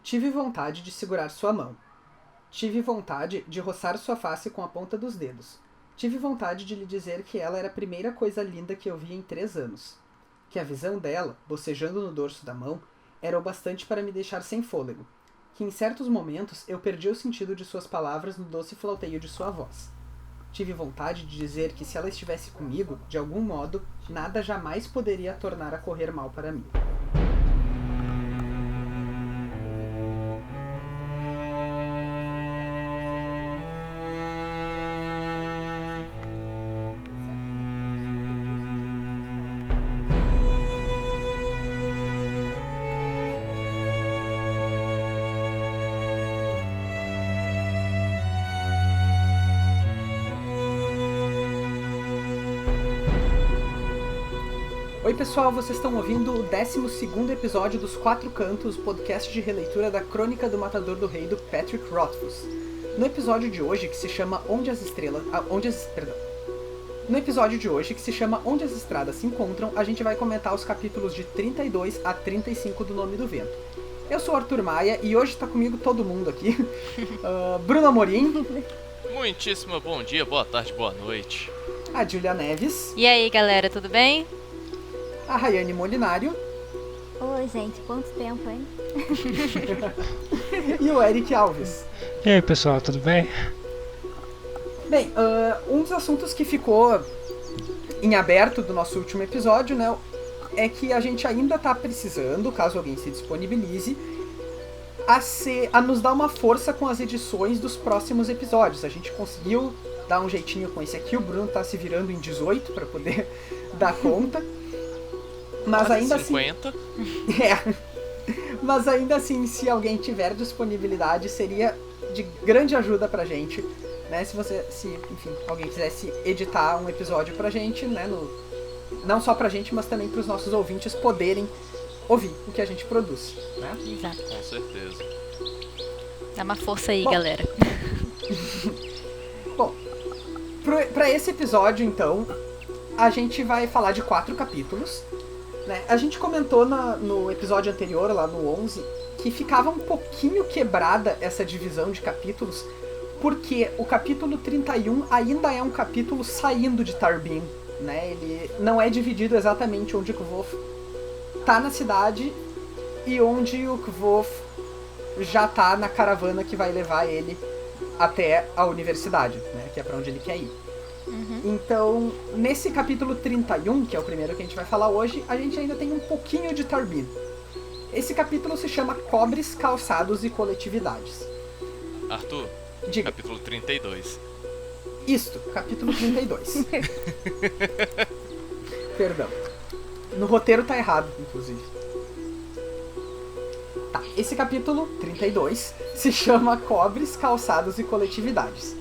Tive vontade de segurar sua mão. Tive vontade de roçar sua face com a ponta dos dedos. Tive vontade de lhe dizer que ela era a primeira coisa linda que eu vi em 3 anos. Que a visão dela, bocejando no dorso da mão, era o bastante para me deixar sem fôlego. Que em certos momentos eu perdi o sentido de suas palavras no doce flauteio de sua voz. Tive vontade de dizer que se ela estivesse comigo, de algum modo, nada jamais poderia tornar a correr mal para mim. Oi pessoal, vocês estão ouvindo o 12º episódio dos Quatro Cantos, podcast de releitura da Crônica do Matador do Rei do Patrick Rothfuss. No episódio de hoje, que se chama Onde as Estradas se Encontram, a gente vai comentar os capítulos de 32 a 35 do Nome do Vento. Eu sou o Arthur Maia e hoje tá comigo todo mundo aqui. Bruno Amorim. Muitíssimo bom dia, boa tarde, boa noite. A Júlia Neves. E aí galera, tudo bem? A Rayane Molinário. Oi, gente, quanto tempo, hein? E o Eric Alves. E aí, pessoal, tudo bem? Bem, um dos assuntos que ficou em aberto do nosso último episódio, né, é que a gente ainda tá precisando, caso alguém se disponibilize, a nos dar uma força com as edições dos próximos episódios. A gente conseguiu dar um jeitinho com esse aqui, o Bruno tá se virando em 18 para poder dar conta. Mas quase ainda 50. assim. Mas ainda assim, se alguém tiver disponibilidade, seria de grande ajuda pra gente, né? Se enfim, alguém quisesse editar um episódio pra gente, né? Não só pra gente, mas também pros nossos ouvintes poderem ouvir o que a gente produz, né? Exato. Com certeza. Dá uma força aí, Bom. galera. Bom, pra esse episódio, então, a gente vai falar de 4 capítulos. Né? A gente comentou no episódio anterior, lá no 11, que ficava um pouquinho quebrada essa divisão de capítulos, porque o capítulo 31 ainda é um capítulo saindo de Tarbin, né? Ele não é dividido exatamente onde o Kvof tá na cidade e onde o Kvof já tá na caravana que vai levar ele até a universidade, né? Que é pra onde ele quer ir. Então, nesse capítulo 31, que é o primeiro que a gente vai falar hoje, a gente ainda tem um pouquinho de Tarbin. Esse capítulo se chama Cobres, Calçados e Coletividades. Arthur, Diga. capítulo 32. Isto, capítulo 32. Perdão. No roteiro tá errado, inclusive. Tá, esse capítulo 32 se chama Cobres, Calçados e Coletividades.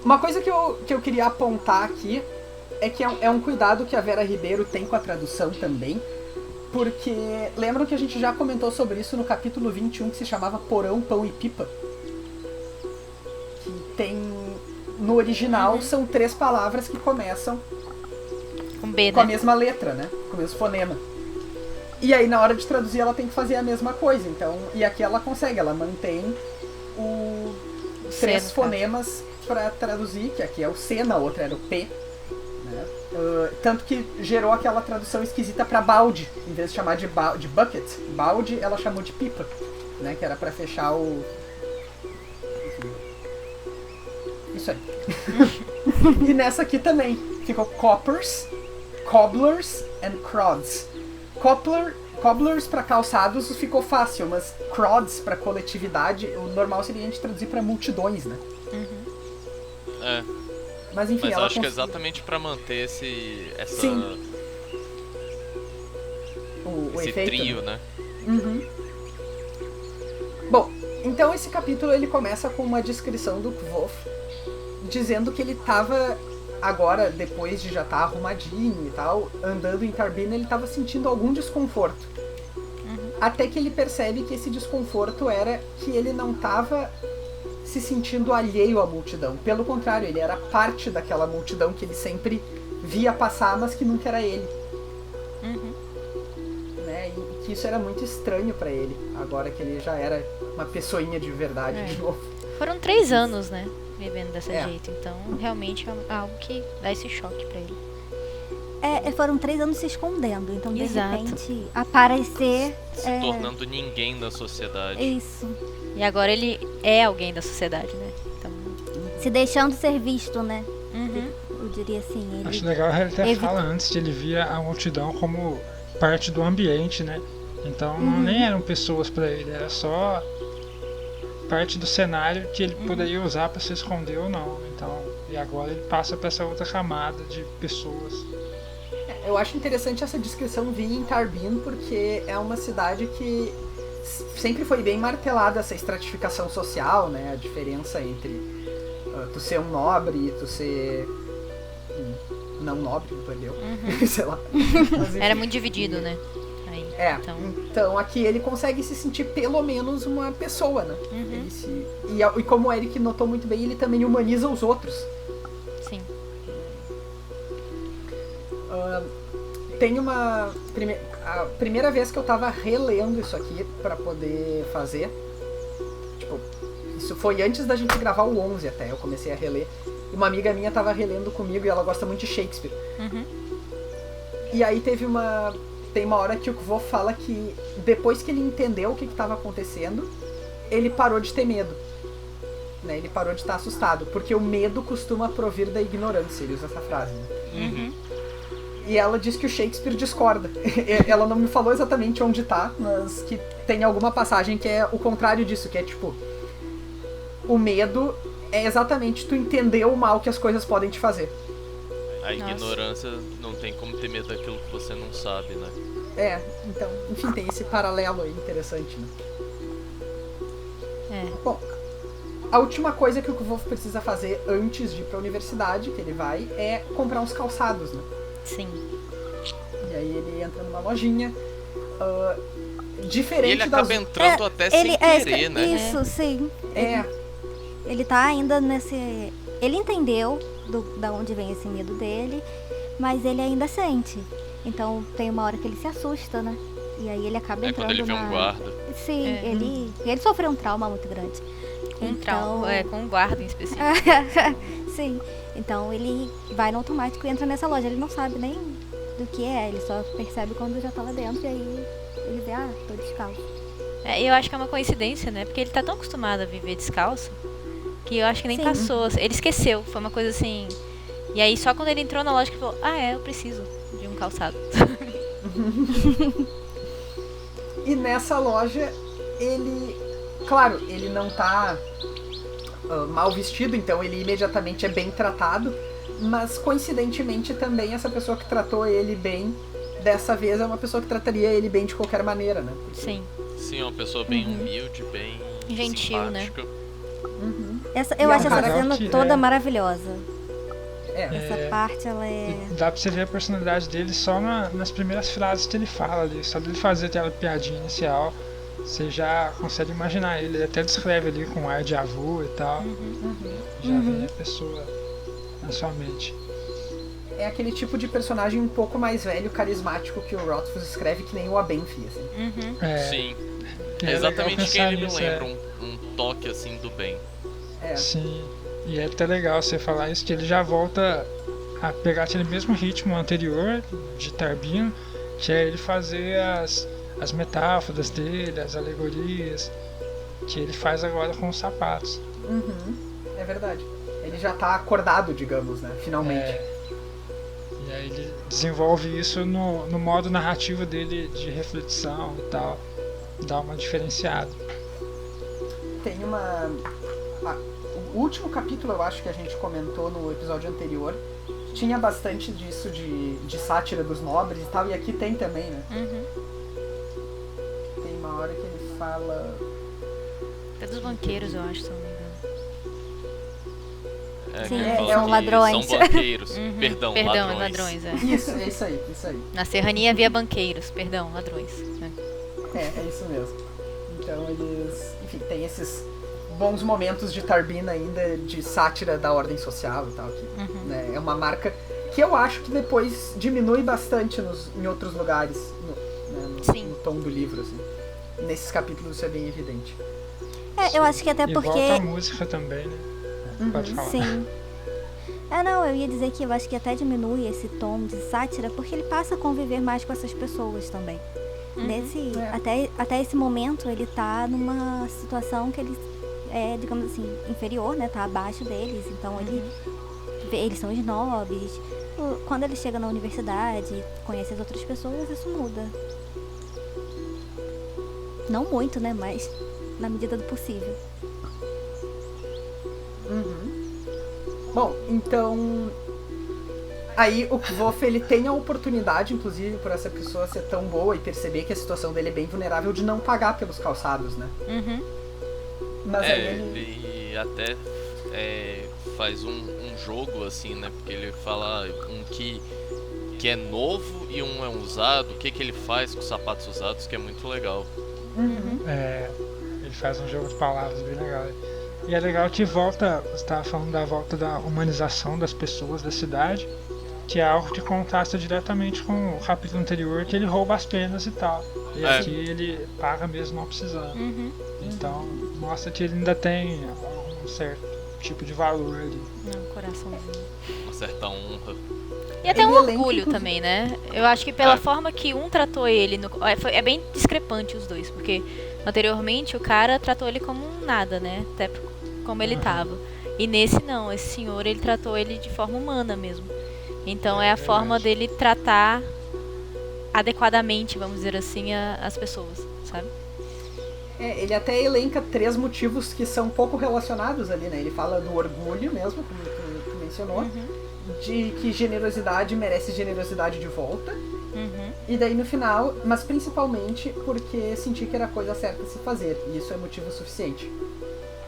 Uma coisa que eu queria apontar aqui é que é um cuidado que a Vera Ribeiro tem com a tradução também, porque lembram que a gente já comentou sobre isso no capítulo 21, que se chamava Porão, Pão e Pipa? Que tem... No original são 3 palavras que começam Com B, com a né? mesma letra, né? Com o mesmo fonema. E aí na hora de traduzir ela tem que fazer a mesma coisa, então... E aqui ela consegue, ela mantém os 3 fonemas pra traduzir, que aqui é o C, na outra era o P, né? Tanto que gerou aquela tradução esquisita pra balde, em vez de chamar de bucket, balde, ela chamou de pipa, né? Que era pra fechar o... Isso aí. E nessa aqui também ficou coppers, cobblers and crods. Cobblers pra calçados ficou fácil, mas crods pra coletividade, o normal seria a gente traduzir pra multidões, né? É, Mas enfim, mas eu ela acho que é conseguiu. exatamente pra manter esse O esse efeito, trio, né? Bom, então esse capítulo ele começa com uma descrição do Kvof, dizendo que ele tava agora, depois de já estar arrumadinho e tal, andando em Tarbin, ele tava sentindo algum desconforto. Até que ele percebe que esse desconforto era que ele não tava se sentindo alheio à multidão. Pelo contrário, ele era parte daquela multidão que ele sempre via passar, mas que nunca era ele. Né? E que que isso era muito estranho pra ele, agora que ele já era uma pessoinha de verdade É. de novo. Foram 3 anos, né? Vivendo desse É. jeito. Então, realmente é algo que dá esse choque pra ele. Foram 3 anos se escondendo, então de Exato. repente aparecer. Se tornando ninguém na sociedade. Isso. E agora ele é alguém da sociedade, né? Então. Se deixando ser visto, né? Uhum. Eu diria assim. Ele... Acho legal ele até Evita- fala antes que ele via a multidão como parte do ambiente, né? Então nem eram pessoas pra ele, era só parte do cenário que ele poderia usar pra se esconder ou não. Então, e agora ele passa pra essa outra camada de pessoas. Eu acho interessante essa descrição vir em Tarbin, porque é uma cidade que sempre foi bem martelada essa estratificação social, né? A diferença entre tu ser um nobre e tu ser não nobre, entendeu? Sei lá. Mas, enfim. Era muito dividido, né? Aí, Então aqui ele consegue se sentir pelo menos uma pessoa, né? Uhum. E como o Eric notou muito bem, ele também humaniza os outros. Sim. Tem a primeira vez que eu tava relendo isso aqui pra poder fazer, tipo, isso foi antes da gente gravar o 11 até, eu comecei a reler. E uma amiga minha tava relendo comigo e ela gosta muito de Shakespeare. Uhum. E aí tem uma hora que o Kvo fala que depois que ele entendeu o que estava acontecendo, ele parou de ter medo. Né? Ele parou de estar assustado, porque o medo costuma provir da ignorância, ele usa essa frase. Né? Uhum. E ela diz que o Shakespeare discorda. Ela não me falou exatamente onde tá, mas que tem alguma passagem que é o contrário disso, que é tipo, o medo é exatamente tu entender o mal que as coisas podem te fazer. A ignorância não tem como ter medo daquilo que você não sabe, né? Então, enfim, tem esse paralelo aí interessante, né? Bom, a última coisa que o Kvolf precisa fazer antes de ir pra universidade, que ele vai, é comprar uns calçados, né? Sim. E aí ele entra numa lojinha, diferente E ele das... acaba entrando até sem querer, né? Isso, sim. É, Ele tá ainda nesse. Ele entendeu da onde vem esse medo dele, mas ele ainda sente. Então tem uma hora que ele se assusta, né? E aí ele acaba entrando quando ele vê um guarda. Sim, É. ele sofreu um trauma muito grande. Com um trauma, com um guarda em específico. Sim. Então ele vai no automático e entra nessa loja. Ele não sabe nem do que é, ele só percebe quando já tá lá dentro e aí ele vê, tô descalço. Eu acho que é uma coincidência, né? Porque ele tá tão acostumado a viver descalço que eu acho que nem Sim. passou. Ele esqueceu, foi uma coisa assim. E aí só quando ele entrou na loja que ele falou, eu preciso de um calçado. e nessa loja, ele... Claro, ele não tá mal vestido, então ele imediatamente é bem tratado, mas coincidentemente também essa pessoa que tratou ele bem, dessa vez é uma pessoa que trataria ele bem de qualquer maneira, né? Porque... Sim. Sim, é uma pessoa bem humilde, bem Gentil, né? simpática. Eu E é acho um essa cara cena que toda é- maravilhosa. É, Essa parte, ela é... E dá pra você ver a personalidade dele só nas primeiras frases que ele fala ali. Só dele fazer aquela piadinha inicial, você já consegue imaginar ele. Ele até descreve ali com ar de avô e tal. Já vem a pessoa na sua mente. é aquele tipo de personagem um pouco mais velho, carismático, que o Rothfuss escreve que nem o Abenfi, assim. Uhum. Sim. e É é legal exatamente pensar quem ele me nisso, lembra, um toque assim do bem. É. Sim, e é até legal você falar isso, que ele já volta a pegar aquele mesmo ritmo anterior de Tarbin, que é ele fazer as metáforas dele, as alegorias, que ele faz agora com os sapatos. É verdade. Ele já tá acordado, digamos, né? Finalmente. E aí ele desenvolve isso no modo narrativo dele de reflexão e tal, dá uma diferenciada. Tem uma... o último capítulo, eu acho que a gente comentou no episódio anterior, tinha bastante disso de sátira dos nobres e tal, e aqui tem também, né? Uhum. Tem uma hora que ele fala... É dos banqueiros, eu acho, se eu não me engano. Sim, que é, fala são que ladrões. São banqueiros. Uhum. Perdão, Perdão, ladrões. Isso, é isso aí. Na serrania havia banqueiros, perdão, ladrões. É isso mesmo. Então eles... Enfim, tem esses bons momentos de Tarbin ainda, de sátira da ordem social e tal. Que, né, é uma marca que eu acho que depois diminui bastante em outros lugares. Sim. No tom do livro, assim. Nesses capítulos isso é bem evidente. Eu acho que até porque... E volta a música também, né? Pode falar. Sim. Não, eu ia dizer que eu acho que até diminui esse tom de sátira, porque ele passa a conviver mais com essas pessoas também. Até esse momento ele tá numa situação que ele é, digamos assim, inferior, né? Tá abaixo deles, então eles são snobs. Quando ele chega na universidade, conhece as outras pessoas, isso muda. Não muito, né? Mas na medida do possível. Bom, então... Aí o Kvof, ele tem a oportunidade, inclusive, por essa pessoa ser tão boa e perceber que a situação dele é bem vulnerável, de não pagar pelos calçados, né? Mas aí ele até faz um jogo, assim, né? Porque ele fala um que é novo e um é usado. O que ele faz com os sapatos usados, que é muito legal. Ele faz um jogo de palavras bem legal. E é legal que volta, você estava falando da volta da humanização das pessoas da cidade, que é algo que contrasta diretamente com o capítulo anterior, que ele rouba as penas e tal. E aqui ele paga mesmo não precisando. Então mostra que ele ainda tem um certo tipo de valor ali. Coraçãozinho. Uma certa honra. E até um orgulho também, né? Eu acho que pela forma que um tratou ele... É bem discrepante os dois, porque anteriormente o cara tratou ele como um nada, né? Até como ele tava. E nesse não, esse senhor, ele tratou ele de forma humana mesmo. Então é a forma dele tratar adequadamente, vamos dizer assim, as pessoas, sabe? Ele até elenca 3 motivos que são pouco relacionados ali, né? Ele fala do orgulho mesmo, como tu mencionou, de que generosidade merece generosidade de volta. E daí no final, mas principalmente porque senti que era a coisa certa a se fazer. E isso é motivo suficiente.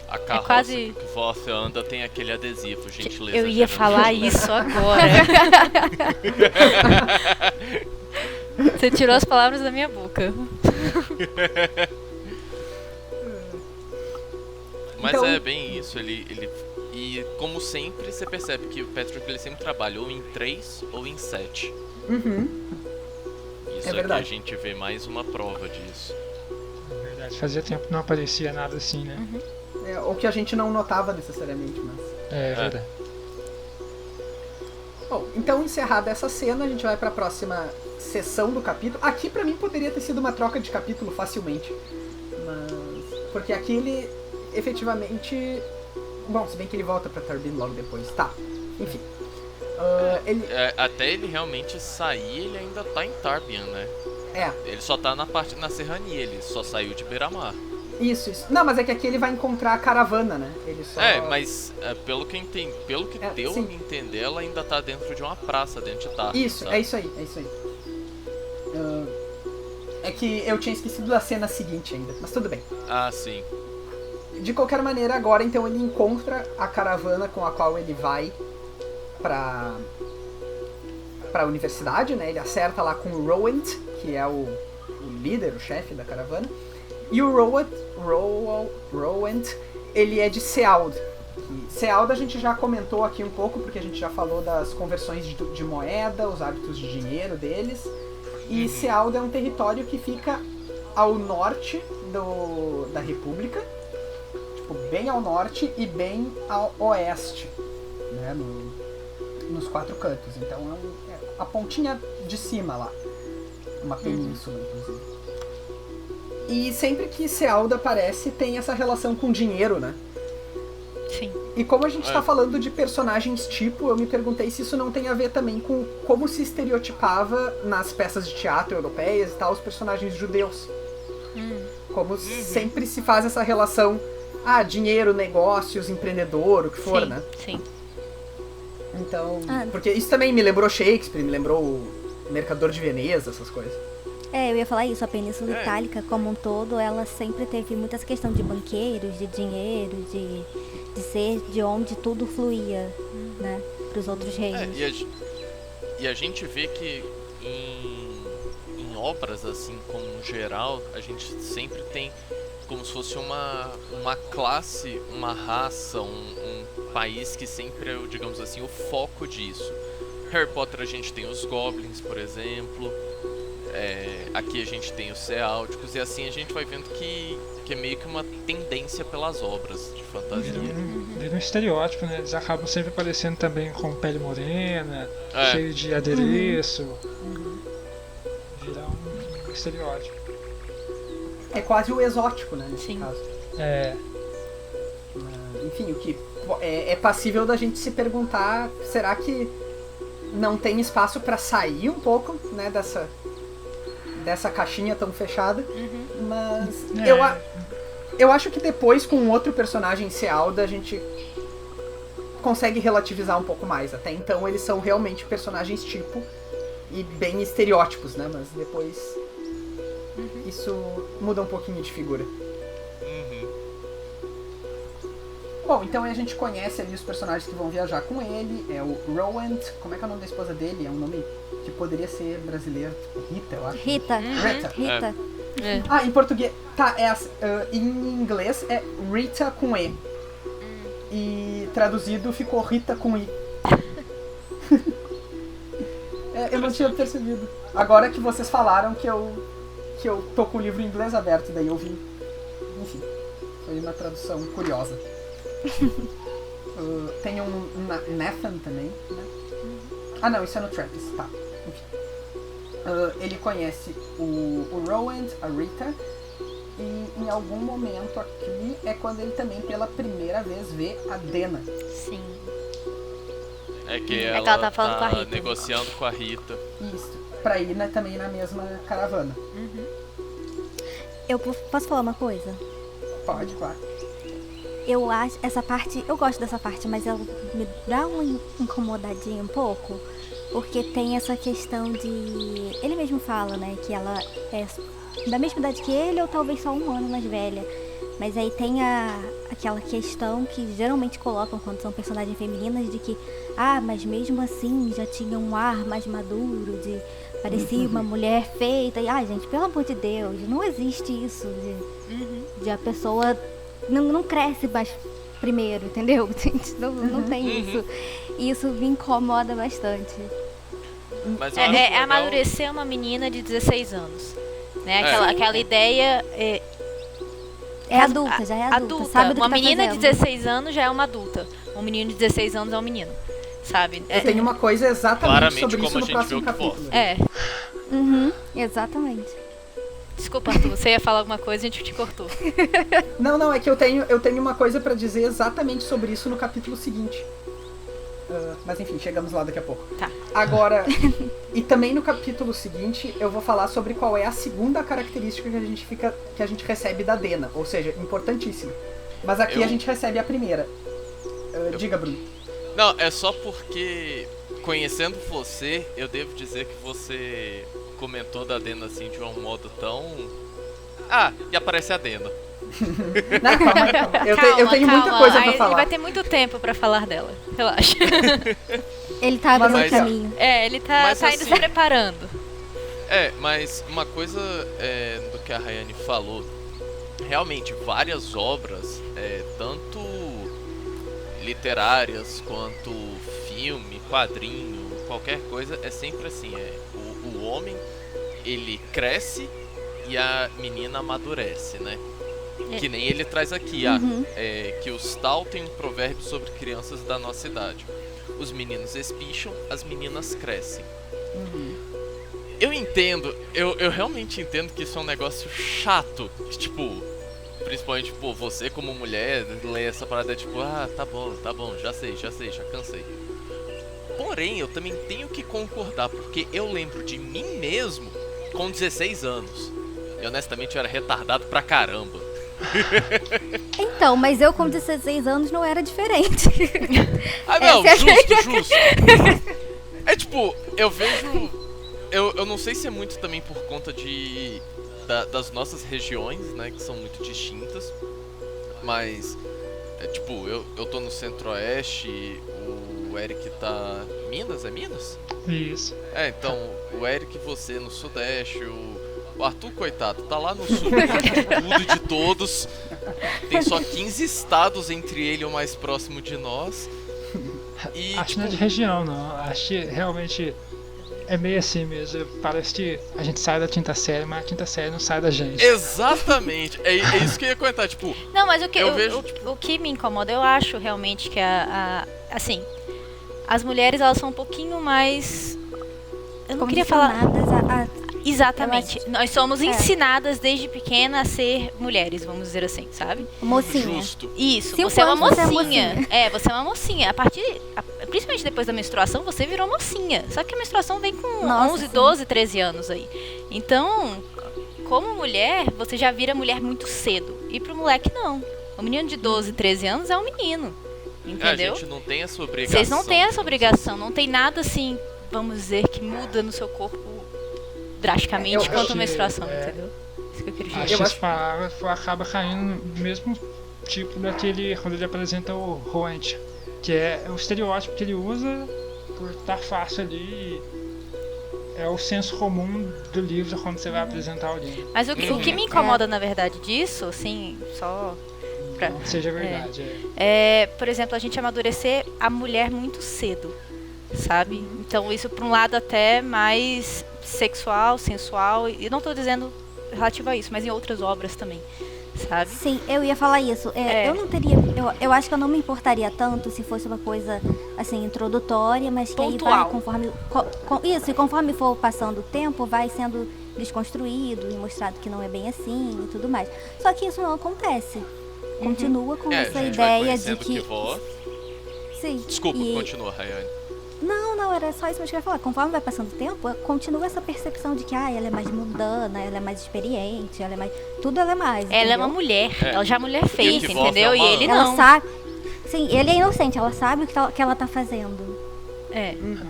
A carroça que o Kvof anda tem aquele adesivo, gentileza. Eu ia falar isso agora. Você tirou as palavras da minha boca. Mas então... é bem isso, e como sempre, você percebe que o Patrick ele sempre trabalhou em 3 ou em 7. Isso aqui a gente vê mais uma prova disso. É verdade, fazia tempo que não aparecia nada assim, né? Ou que a gente não notava necessariamente, mas... É verdade. Bom, então encerrada essa cena, a gente vai pra próxima sessão do capítulo. Aqui pra mim poderia ter sido uma troca de capítulo facilmente. Mas... porque aqui ele... efetivamente... bom, se bem que ele volta pra Turbine logo depois. Tá, enfim. Até ele realmente sair, ele ainda tá em Tarbian, né? Ele só tá na serrania, ele só saiu de Beira-Mar. Isso. Não, mas é que aqui ele vai encontrar a caravana, né? Ele só... mas pelo que deu a me entender, ela ainda tá dentro de uma praça, dentro de Tarbian. Isso, sabe? É isso aí. É que eu tinha esquecido da cena seguinte ainda, mas tudo bem. Ah, sim. De qualquer maneira, agora então ele encontra a caravana com a qual ele vai pra universidade, né? Ele acerta lá com o Rowent, que é o líder, o chefe da caravana. E o Rowent, ele é de Seald. Seald a gente já comentou aqui um pouco, porque a gente já falou das conversões de moeda, os hábitos de dinheiro deles. E Seald é um território que fica ao norte da República, tipo, bem ao norte e bem ao oeste, né, nos 4 cantos. Então é a pontinha de cima lá, uma península, inclusive. E sempre que Seald aparece, tem essa relação com dinheiro, né? Sim. E como a gente tá falando de personagens tipo, eu me perguntei se isso não tem a ver também com como se estereotipava nas peças de teatro europeias e tal, os personagens judeus. Como sempre se faz essa relação, dinheiro, negócios, empreendedor, o que for, né? Sim. Então, porque isso também me lembrou Shakespeare, me lembrou o Mercador de Veneza, essas coisas. Eu ia falar isso, a Península Itálica como um todo, ela sempre teve muita essa questão de banqueiros, de dinheiro, de ser de onde tudo fluía, né, para os outros reinos. E a gente vê que em obras, assim, como geral, a gente sempre tem como se fosse uma classe, uma raça, um país que sempre é, digamos assim, o foco disso. Harry Potter a gente tem os Goblins, por exemplo. aqui a gente tem os ceálticos, e assim a gente vai vendo que é meio que uma tendência pelas obras de fantasia. Vira um estereótipo, né? Eles acabam sempre aparecendo também com pele morena, cheio de adereço. Vira um estereótipo. É quase o exótico, né, nesse Sim. caso. Enfim, Enfim, o que é passível da gente se perguntar, será que não tem espaço pra sair um pouco, né, dessa caixinha tão fechada? Mas eu acho que depois, com outro personagem Sealda, a gente consegue relativizar um pouco mais. Até então eles são realmente personagens tipo e bem estereótipos, né? Mas depois isso muda um pouquinho de figura. Bom, então a gente conhece ali os personagens que vão viajar com ele. É o Rowand. Como é que é o nome da esposa dele? É um nome que poderia ser brasileiro. Tipo, Rita, eu acho. Rita. Rita. É. Ah, em português. Tá, em inglês é Rita com E. E traduzido ficou Rita com I. Eu não tinha percebido. Agora que vocês falaram que eu tô com o livro em inglês aberto, daí eu vi. Enfim, foi uma tradução curiosa. Tem um Nathan também, né? Ah não, isso é no Trappist, tá. Enfim. Ele conhece o Rowand, a Rita, e em algum momento aqui é quando ele também pela primeira vez vê a Dena. Sim. É que É ela que ela tá falando com a Rita. negociando com a Rita. Isso, pra ir também na mesma caravana. Eu posso falar uma coisa? Pode, claro. Eu acho essa parte, eu gosto dessa parte, mas ela me dá uma incomodadinha um pouco, porque tem essa questão de, ele mesmo fala, né, que ela é da mesma idade que ele ou talvez só um ano mais velha, mas aí tem aquela questão que geralmente colocam quando são personagens femininas de que, mas mesmo assim já tinha um ar mais maduro, de parecia uma mulher feita, e gente, pelo amor de Deus, não existe isso de a pessoa não cresce mais primeiro, entendeu? Não tem isso. E isso me incomoda bastante. Mas eu acho legal... amadurecer uma menina de 16 anos. Né? Aquela ideia. É adulta, já é adulta. Sabe do que uma tá menina de fazendo. 16 anos já é uma adulta. Um menino de 16 anos é um menino. Sabe? Eu tenho uma coisa exatamente Claramente sobre como isso a no gente próximo vê o que capítulo. Exatamente. Desculpa, Arthur, você ia falar alguma coisa e a gente te cortou. Não, é que eu tenho uma coisa pra dizer exatamente sobre isso no capítulo seguinte. Mas enfim, chegamos lá daqui a pouco. Tá. Agora, e também no capítulo seguinte, eu vou falar sobre qual é a segunda característica que a gente recebe da Dena. Ou seja, importantíssima. Mas aqui a gente recebe a primeira. Diga, Bruno. Não, é só porque, conhecendo você, eu devo dizer que você comentou da Dena assim de um modo tão... e aparece a Dena. Não, calma. Eu tenho muita coisa pra falar. Ele vai ter muito tempo pra falar dela. Relaxa. Ele tá abrindo o caminho. Ele tá Mas, indo assim, se preparando. Mas uma coisa do que a Rayane falou, realmente várias obras, tanto literárias quanto filme, quadrinho, qualquer coisa, é sempre assim, o homem, ele cresce e a menina amadurece, né? Que nem ele traz aqui, que os Tal tem um provérbio sobre crianças da nossa idade. Os meninos espicham, as meninas crescem. Eu entendo, eu realmente entendo que isso é um negócio chato, que, tipo, principalmente, tipo, você como mulher, lê essa parada, tipo, tá bom, já sei, já cansei. Porém, eu também tenho que concordar, porque eu lembro de mim mesmo com 16 anos. E honestamente eu era retardado pra caramba. Então, mas eu com 16 anos não era diferente. Não, justo. É tipo, eu vejo... Eu não sei se é muito também por conta das nossas regiões, né, que são muito distintas. Mas, tipo, eu tô no Centro-Oeste, o Eric tá... Minas? É Minas? Isso. Então, o Eric, você no Sudeste, o Arthur, coitado, tá lá no sul, de tudo e de todos. Tem só 15 estados entre ele e o mais próximo de nós. E, acho que não é de região, não. Acho que realmente É meio assim mesmo. Parece que a gente sai da quinta série, mas a quinta série não sai da gente. Exatamente. É isso que eu ia comentar, tipo... Não, mas o que me incomoda, eu acho realmente que assim, as mulheres, elas são um pouquinho mais... Eu não queria falar... Exatamente. Nós somos ensinadas desde pequena a ser mulheres, vamos dizer assim, sabe? Mocinha. Justo. Isso, você é uma mocinha. Você é uma mocinha. Principalmente depois da menstruação, você virou mocinha. Só que a menstruação vem com 11, 12, 13 anos aí. Então, como mulher, você já vira mulher muito cedo. E pro moleque, não. O menino de 12, 13 anos é um menino. Entendeu? A gente não tem essa obrigação. Vocês não têm essa obrigação. Não tem nada assim, vamos dizer, que muda no seu corpo drasticamente quanto a menstruação, entendeu? Isso que eu queria dizer. Acho que esse parágrafo acaba caindo no mesmo tipo daquele, quando ele apresenta o Roent, que é o estereótipo que ele usa por estar fácil ali. É o senso comum do livro quando você vai apresentar alguém. Mas o que me incomoda, na verdade, disso, assim, só pra... Não seja verdade. Por exemplo, a gente amadurecer a mulher muito cedo, sabe? Então isso, por um lado, até mais sexual, sensual, e não estou dizendo relativo a isso, mas em outras obras também, sabe? Sim, eu ia falar isso. Eu não teria, eu acho que eu não me importaria tanto se fosse uma coisa assim introdutória, mas que aí vai conforme e conforme for passando o tempo, vai sendo desconstruído e mostrado que não é bem assim e tudo mais. Só que isso não acontece. Continua com essa ideia de que sim. Desculpa, continua, Rayane. Não, era só isso que eu queria falar. Conforme vai passando o tempo, continua essa percepção de que ela é mais mundana, ela é mais experiente, ela é mais... Tudo ela é mais, Ela é uma mulher, ela já é mulher feita, entendeu? E ele não. Ela sabe... Sim, ele é inocente, ela sabe o que ela tá fazendo.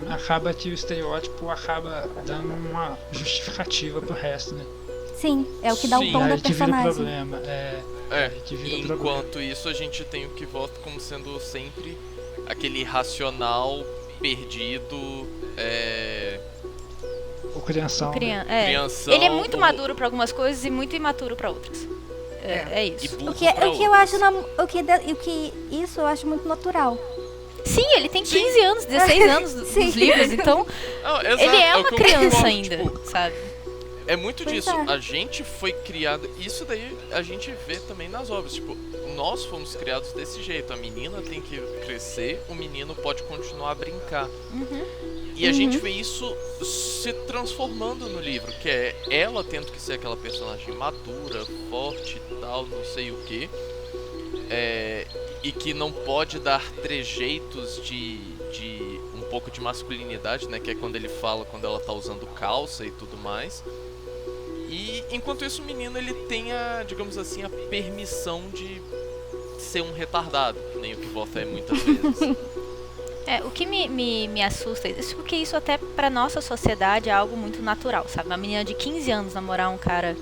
Acaba que o estereótipo acaba dando uma justificativa pro resto, né? Sim, é o que dá o tom da personagem. Que vira enquanto problema. isso, a gente tem o que volta como sendo sempre aquele racional perdido, O crianção. Crianção. Ele é muito maduro pra algumas coisas e muito imaturo pra outras. É isso. O que eu acho isso eu acho muito natural. Sim, ele tem 15 anos, 16 anos nos livros, então ele é uma criança ainda, sabe? É muito disso. A gente foi criado... Isso daí a gente vê também nas obras. Tipo, nós fomos criados desse jeito. A menina tem que crescer, o menino pode continuar a brincar. E a gente vê isso se transformando no livro. Que é ela tendo que ser aquela personagem madura, forte e tal, não sei o quê. E que não pode dar trejeitos de um pouco de masculinidade, né? Que é quando ele fala quando ela tá usando calça e tudo mais. E enquanto isso o menino ele tem digamos assim, a permissão de ser um retardado, nem o que volta é muitas vezes. O que me assusta, isso porque isso até pra nossa sociedade é algo muito natural, sabe? Uma menina de 15 anos namorar um cara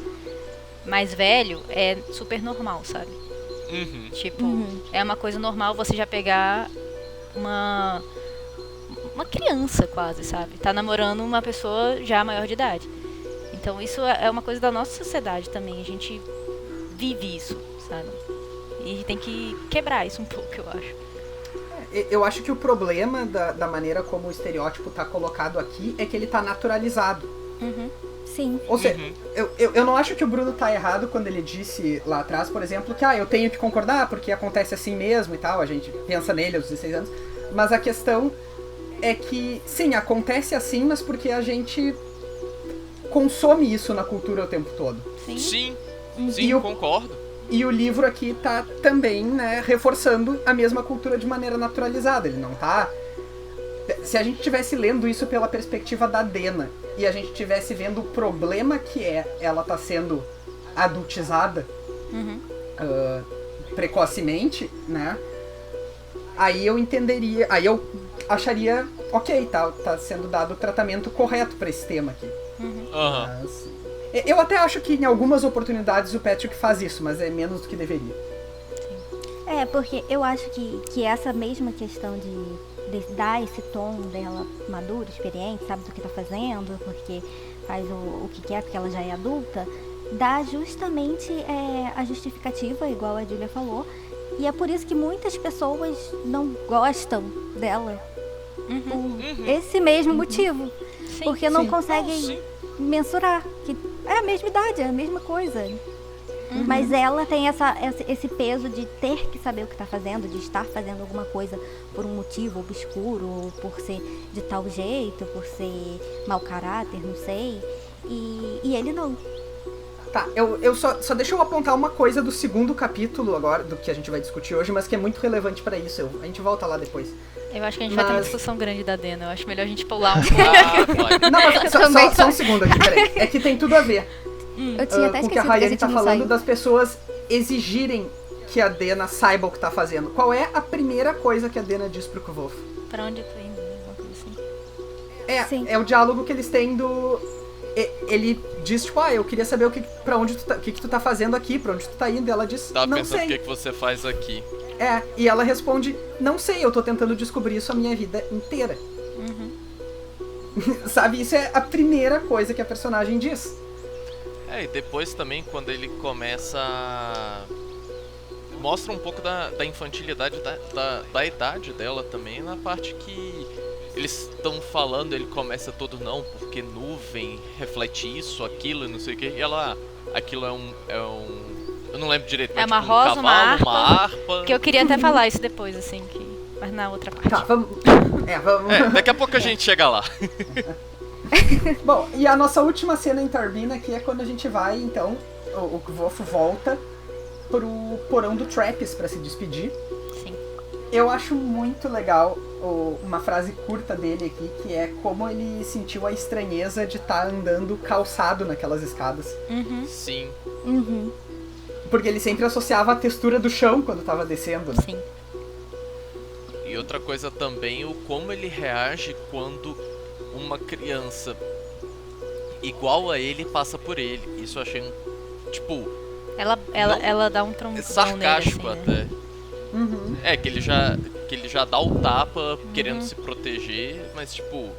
mais velho é super normal, sabe? Tipo, é uma coisa normal você já pegar uma criança quase, sabe? Tá namorando uma pessoa já maior de idade. Então isso é uma coisa da nossa sociedade também. A gente vive isso, sabe? E tem que quebrar isso um pouco, eu acho. Eu acho que o problema da maneira como o estereótipo tá colocado aqui é que ele tá naturalizado. Sim. Ou seja, eu não acho que o Bruno tá errado quando ele disse lá atrás, por exemplo, que eu tenho que concordar porque acontece assim mesmo e tal, a gente pensa nele aos 16 anos. Mas a questão é que, sim, acontece assim, mas porque a gente consome isso na cultura o tempo todo. Sim, concordo. E o livro aqui tá também, né, reforçando a mesma cultura de maneira naturalizada. Ele não tá... Se a gente estivesse lendo isso pela perspectiva da Dena e a gente estivesse vendo o problema que ela tá sendo adultizada precocemente, né, aí eu entenderia, aí eu acharia, ok, tá sendo dado o tratamento correto pra esse tema aqui. Mas, eu até acho que em algumas oportunidades o Patrick faz isso, mas é menos do que deveria. Porque eu acho que essa mesma questão de dar esse tom dela madura, experiente, sabe do que tá fazendo, porque faz o que quer, porque ela já é adulta, dá justamente a justificativa, igual a Julia falou, e é por isso que muitas pessoas não gostam dela. Por esse mesmo motivo. Sim. Porque não sim. conseguem Sim. mensurar. Que é a mesma idade, é a mesma coisa. Mas ela tem esse peso de ter que saber o que está fazendo, de estar fazendo alguma coisa por um motivo obscuro, ou por ser de tal jeito, por ser mau caráter, não sei. E ele não. Tá, eu só deixa eu apontar uma coisa do segundo capítulo agora, do que a gente vai discutir hoje, mas que é muito relevante pra isso. A gente volta lá depois. Eu acho que a gente vai ter uma discussão grande da Dena. Eu acho melhor a gente pular um pouco. Vai. Não, mas só um segundo aqui, peraí. É que tem tudo a ver Eu tinha até com o que a esquecido que a Rayane gente tá não falando saiu. das pessoas exigirem que a Dena saiba o que tá fazendo. Qual é a primeira coisa que a Dena diz pro Kvolf? Pra onde eu tô indo? Alguma coisa assim. Sim. É o diálogo que eles têm do... Ele diz, tipo, eu queria saber pra onde tu tá, o que tu tá fazendo aqui, pra onde tu tá indo. E ela diz, Tava não pensando sei. o que você faz aqui. E ela responde, não sei, eu tô tentando descobrir isso a minha vida inteira. Sabe, isso é a primeira coisa que a personagem diz. E depois também quando ele começa mostra um pouco da infantilidade da idade dela também, na parte que eles estão falando, ele começa todo, não, porque nuvem reflete isso, aquilo, não sei o que, e ela, aquilo é um eu não lembro direito, mas É uma tipo, rosa, um uma cavalo, uma harpa, harpa. Que eu queria até falar isso depois, assim, mas na outra parte. Tá, vamos... Daqui a pouco a gente chega lá. Bom, e a nossa última cena em Tarbina aqui é quando a gente vai, então, o Kvolf volta pro porão do Trappist pra se despedir. Sim. Eu acho muito legal uma frase curta dele aqui, que é como ele sentiu a estranheza de estar andando calçado naquelas escadas. Sim. Porque ele sempre associava a textura do chão quando tava descendo, né? Sim. E outra coisa também, o como ele reage quando uma criança igual a ele passa por ele. Isso eu achei tipo... Ela dá um trombão sarcástico nele, assim, Uhum. que ele já dá o tapa querendo se proteger, mas tipo...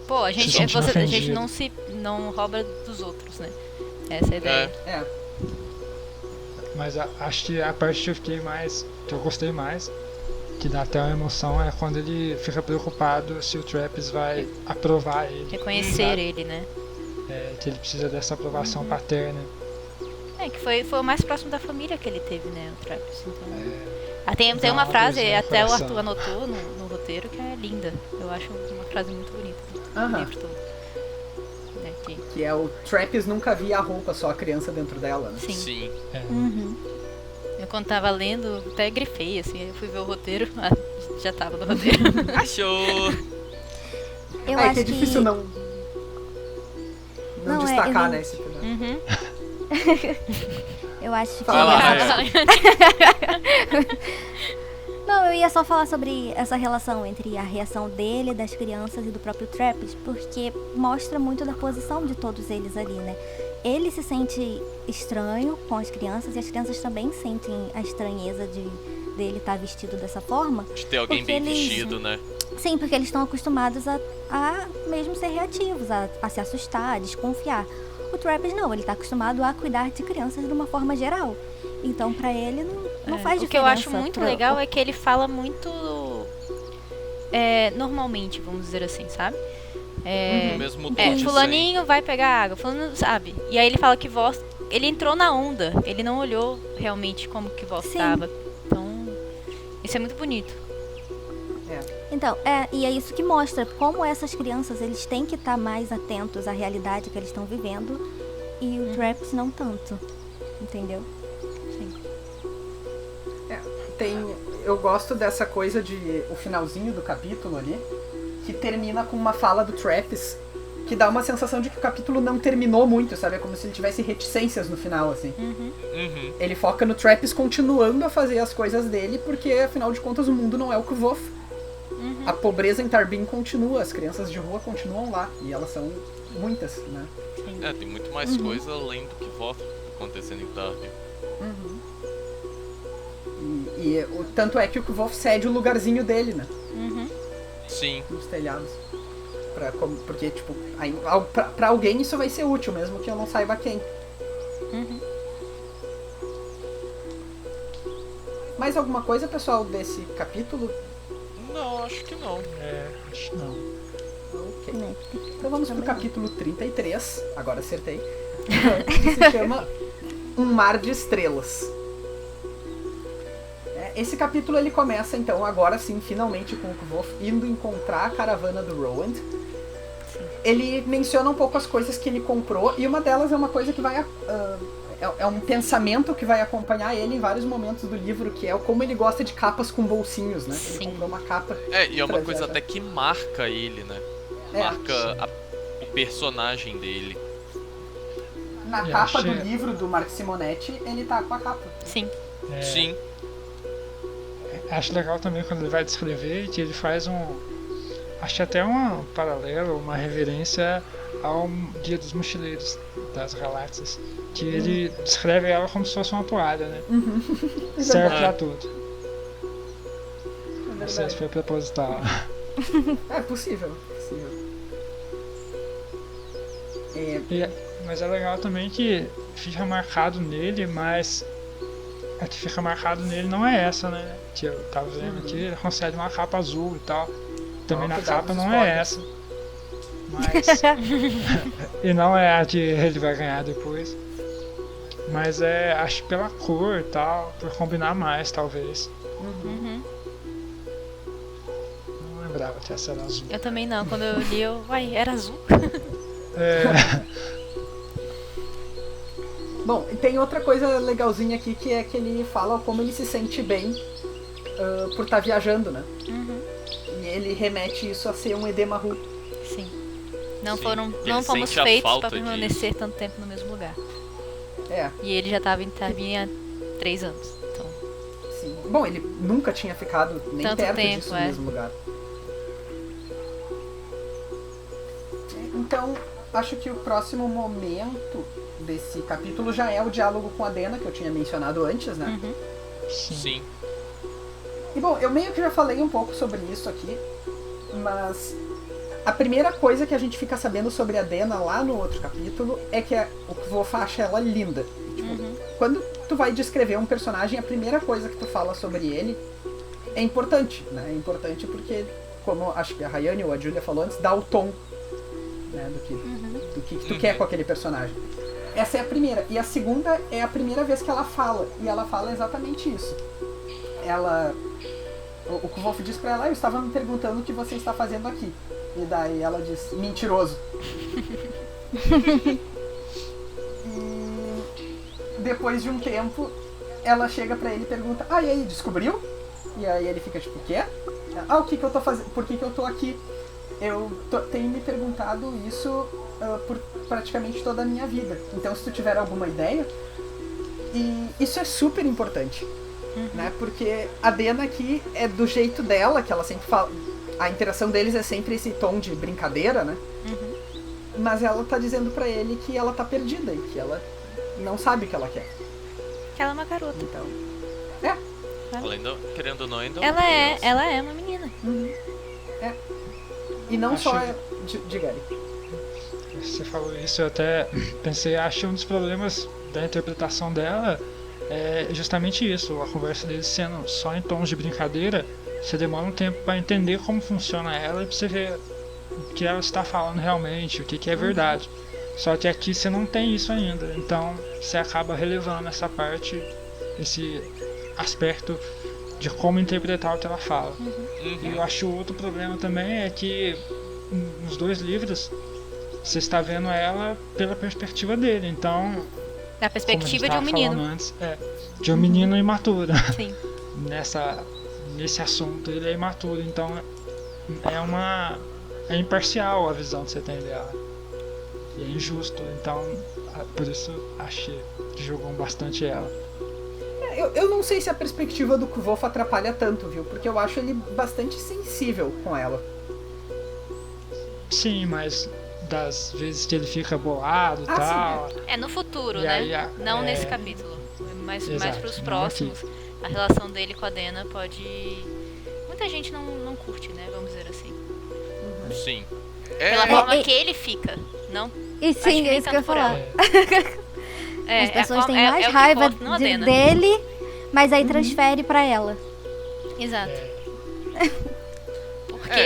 Pô, a Se gente sentindo ofendido. não rouba dos outros, né? Essa é a ideia. Mas acho que a parte que eu gostei mais, que dá até uma emoção, é quando ele fica preocupado se o Trappist vai aprovar ele. Reconhecer sabe? ele, né? Que ele precisa dessa aprovação paterna. Que foi o mais próximo da família que ele teve, né? O Trappist. Então... Tem Dá uma uma frase, dorzinha no até o coração. Arthur anotou no roteiro, que é linda. Eu acho uma frase muito bonita. Aham. Livro todo. Que é o Trappist nunca via a roupa, só a criança dentro dela, né? Sim. Eu quando tava lendo, até grifei, assim, eu fui ver o roteiro, já tava no roteiro. Achou! Eu que acho é difícil não Não, destacar, eu- né, esse pedaço. Eu acho que... Vai lá, Não, eu ia só falar sobre essa relação entre a reação dele, das crianças e do próprio Trappist, porque mostra muito da posição de todos eles ali, né? Ele se sente estranho com as crianças e as crianças também sentem a estranheza dele estar vestido dessa forma. De ter alguém Porque bem eles- vestido, né? Sim, porque eles estão acostumados a mesmo ser reativos, a se assustar, a desconfiar. O Trappist não, ele tá acostumado a cuidar de crianças de uma forma geral. Então, pra ele, não faz diferença. O que eu acho muito legal é que ele fala muito normalmente, vamos dizer assim, sabe? No mesmo tom de Fulaninho vai pegar água, fulano, sabe? E aí ele fala que Voss, ele entrou na onda, ele não olhou realmente como que Voss Sim. estava. Então, isso é muito bonito. Então, e é isso que mostra como essas crianças, eles têm que estar mais atentos à realidade que eles estão vivendo e o Trappist não tanto, entendeu? Eu gosto dessa coisa de o finalzinho do capítulo ali, que termina com uma fala do Trappist, que dá uma sensação de que o capítulo não terminou muito, sabe? É como se ele tivesse reticências no final, assim. Ele foca no Trappist continuando a fazer as coisas dele, porque afinal de contas o mundo não é o Kvolf. A pobreza em Tarbin continua, as crianças de rua continuam lá, e elas são muitas, né? Tem muito mais coisa além do que Voth acontecendo em Tarby. Tanto é que o Kvolf cede o lugarzinho dele, né? Sim. Nos telhados. Porque, tipo, pra alguém isso vai ser útil, mesmo que eu não saiba quem. Mais alguma coisa, pessoal, desse capítulo? Não, acho que não. Acho que não. Ok. Né? Então vamos pro capítulo 33, agora acertei, que se chama Um Mar de Estrelas. Esse capítulo ele começa então, agora sim, finalmente com o Kvof indo encontrar a caravana do Rowan. Ele menciona um pouco as coisas que ele comprou, e uma delas é uma coisa que vai... é um pensamento que vai acompanhar ele em vários momentos do livro, que é como ele gosta de capas com bolsinhos, né? Sim. Ele comprou uma capa... E é uma coisa até que marca ele, né? Marca o personagem dele. Na capa do livro do Mark Simonetti, ele tá com a capa. Sim. Sim. Acho legal também quando ele vai descrever que ele faz acho até um paralelo, uma reverência ao Guia dos Mochileiros das Galáxias. Que ele descreve ela como se fosse uma toalha, né? Serve pra tudo. Não sei se foi proposital. É possível. Mas é legal também que fica marcado nele, mas a que fica marcado nele não é essa, né? Que eu tava vendo aqui, ele consegue uma capa azul e tal. Também na capa não é essa. Mas. E não é a que ele vai ganhar depois. Mas acho pela cor e tal, por combinar mais, talvez. Uhum. Não lembrava que essa era azul. Eu também não, quando eu li, era azul. Bom, e tem outra coisa legalzinha aqui, que é que ele fala como ele se sente bem por estar viajando, né? Uhum. E ele remete isso a ser um edema ru. Sim. Não Ele fomos sente a feitos falta para permanecer tanto tempo no mesmo lugar. E ele já estava em Tarmin há 3 anos. Então. Sim. Bom, ele nunca tinha ficado nem Tanto perto tempo, disso no mesmo lugar. Então, acho que o próximo momento desse capítulo já é o diálogo com a Dena, que eu tinha mencionado antes, né? Uhum. Sim. E bom, eu meio que já falei um pouco sobre isso aqui, mas a primeira coisa que a gente fica sabendo sobre a Dena lá no outro capítulo é que o Kvof acha ela linda. Tipo, quando tu vai descrever um personagem, a primeira coisa que tu fala sobre ele é importante, né? É importante porque, como acho que a Rayane ou a Julia falou antes, dá o tom, né, do que tu quer com aquele personagem. Essa é a primeira. E a segunda é a primeira vez que ela fala. E ela fala exatamente isso. O Kvof diz pra ela, eu estava me perguntando o que você está fazendo aqui. E daí ela diz, mentiroso. E depois de um tempo, ela chega pra ele e pergunta, e aí, descobriu? E aí ele fica tipo, o quê? O que eu tô fazendo? Por que eu tô aqui? Eu tenho me perguntado isso por praticamente toda a minha vida. Então, se tu tiver alguma ideia... E isso é super importante, né? Porque a Dena aqui é do jeito dela, que ela sempre fala... A interação deles é sempre esse tom de brincadeira, né? Mas ela tá dizendo pra ele que ela tá perdida e que ela não sabe o que ela quer. Que ela é uma garota. Então... Ela ainda, querendo ou não, ainda Ela é uma menina. E não só... Diga aí. Você falou isso, eu até pensei, acho que um dos problemas da interpretação dela é justamente isso, a conversa deles sendo só em tons de brincadeira, você demora um tempo para entender como funciona ela e pra você ver o que ela está falando realmente, o que é verdade. Só que aqui você não tem isso ainda, então você acaba relevando essa parte, esse aspecto de como interpretar o que ela fala. E eu acho outro problema também é que nos 2 livros você está vendo ela pela perspectiva dele, então... Da perspectiva de um menino. Antes, de um menino imaturo. Sim. Nesse assunto, ele é imaturo, então é imparcial a visão que você tem dela. E é injusto, então por isso achei que jogou bastante ela. Eu não sei se a perspectiva do Kvof atrapalha tanto, viu? Porque eu acho ele bastante sensível com ela. Sim, mas das vezes que ele fica bolado e tal... Sim, é no futuro, e né? Aí, não nesse capítulo. Mais pros próximos. Aqui. A relação dele com a Dena pode... Muita gente não curte, né? Vamos dizer assim. Sim. Pela forma que ele fica. Não? E sim, é isso que eu ia falar. As pessoas têm mais raiva dele, mas aí transfere pra ela. Exato. Porque,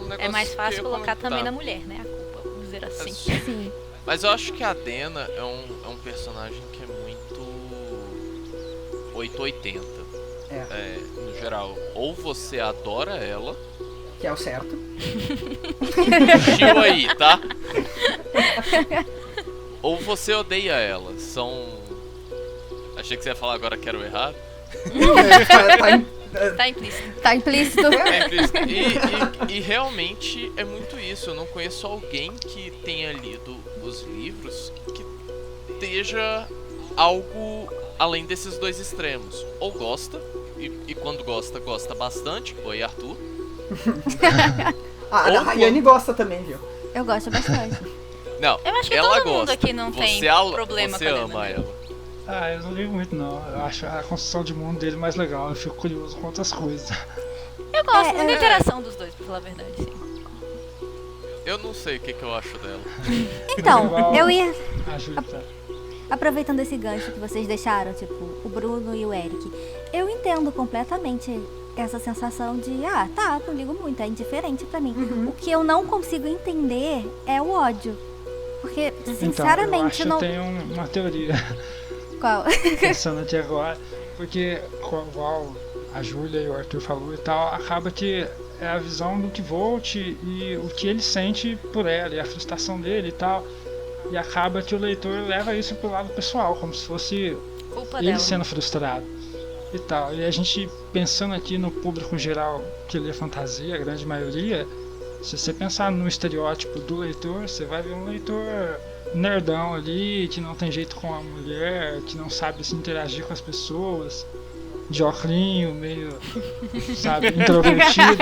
um é mais fácil colocar comentar. também na mulher, né? A culpa, vamos dizer assim. Sim. Mas eu acho que a Dena é um personagem que é muito 880. No geral, ou você adora ela, Que é o certo. Gil aí, tá? Ou você odeia ela. Achei que você ia falar agora que era o errado. Tá implícito. Tá implícito. E realmente é muito isso. Eu não conheço alguém que tenha lido os livros que esteja algo além desses dois extremos. Ou gosta, e quando gosta bastante. Oi, Arthur. A Rayane gosta também, viu? Eu gosto bastante. Não, Eu acho que ela todo mundo gosta. aqui não tem problema você com a Dena, ama né? ela. Ah, eu não ligo muito não. Eu acho a construção de mundo dele mais legal. Eu fico curioso com outras coisas. Eu gosto muito da interação dos dois, pra falar a verdade, sim. Eu não sei o que eu acho dela. Então, eu ia... A Júlia tá. Aproveitando esse gancho que vocês deixaram, tipo, o Bruno e o Eric, eu entendo completamente essa sensação de, não ligo muito, é indiferente pra mim. O que eu não consigo entender é o ódio. Porque, sinceramente, então, eu não... tenho uma teoria. Qual? Pensando aqui agora, porque igual a Júlia e o Arthur falou e tal, acaba que é a visão do Kvolt e o que ele sente por ela, e a frustração dele e tal, e acaba que o leitor leva isso pro lado pessoal, como se fosse Culpa ele dela. sendo frustrado e tal. E a gente pensando aqui no público geral que lê fantasia, a grande maioria, se você pensar no estereótipo do leitor, você vai ver um leitor nerdão ali, que não tem jeito com a mulher, que não sabe se interagir com as pessoas, de óculinho, meio, sabe, introvertido.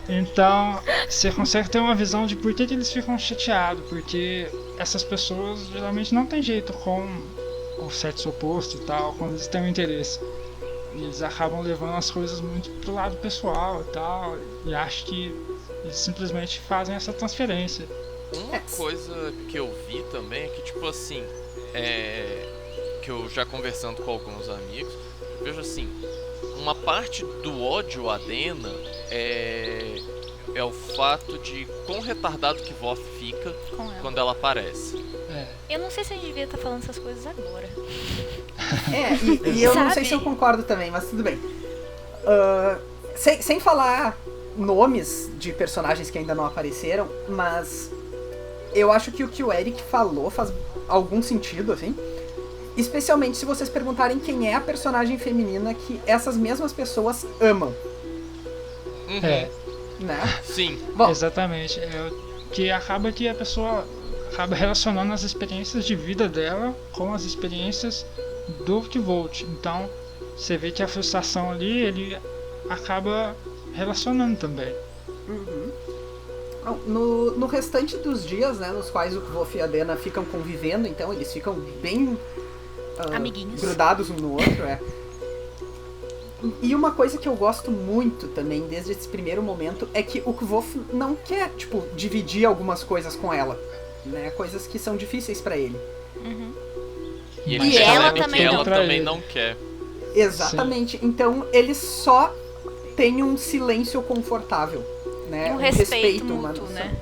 Então, você consegue ter uma visão de por que eles ficam chateados, porque essas pessoas geralmente não tem jeito com o sexo oposto e tal, quando eles têm um interesse. E eles acabam levando as coisas muito pro lado pessoal e tal, e acho que eles simplesmente fazem essa transferência. Uma coisa que eu vi também é que, tipo assim, que eu já conversando com alguns amigos, eu vejo assim, uma parte do ódio à Dena é o fato de quão retardado que Voth fica quando ela aparece. Eu não sei se a gente devia estar falando essas coisas agora. E eu não sei se eu concordo também, mas tudo bem. Sem falar nomes de personagens que ainda não apareceram, mas eu acho que o que o Eric falou faz algum sentido, assim. Especialmente se vocês perguntarem quem é a personagem feminina que essas mesmas pessoas amam. Né? Sim. Bom, exatamente. Que acaba que a pessoa acaba relacionando as experiências de vida dela com as experiências do Kvolt. Então, você vê que a frustração ali, ele acaba relacionando também. No restante dos dias, né, nos quais o Kvoth e a Dena ficam convivendo, então eles ficam bem amiguinhos, grudados um no outro, E uma coisa que eu gosto muito também, desde esse primeiro momento, é que o Kvoth não quer, tipo, dividir algumas coisas com ela, né, coisas que são difíceis pra ele. E ele percebe que ela também não quer. Exatamente. Sim. Então eles só têm um silêncio confortável, né? Um respeito mútuo, uma noção, né?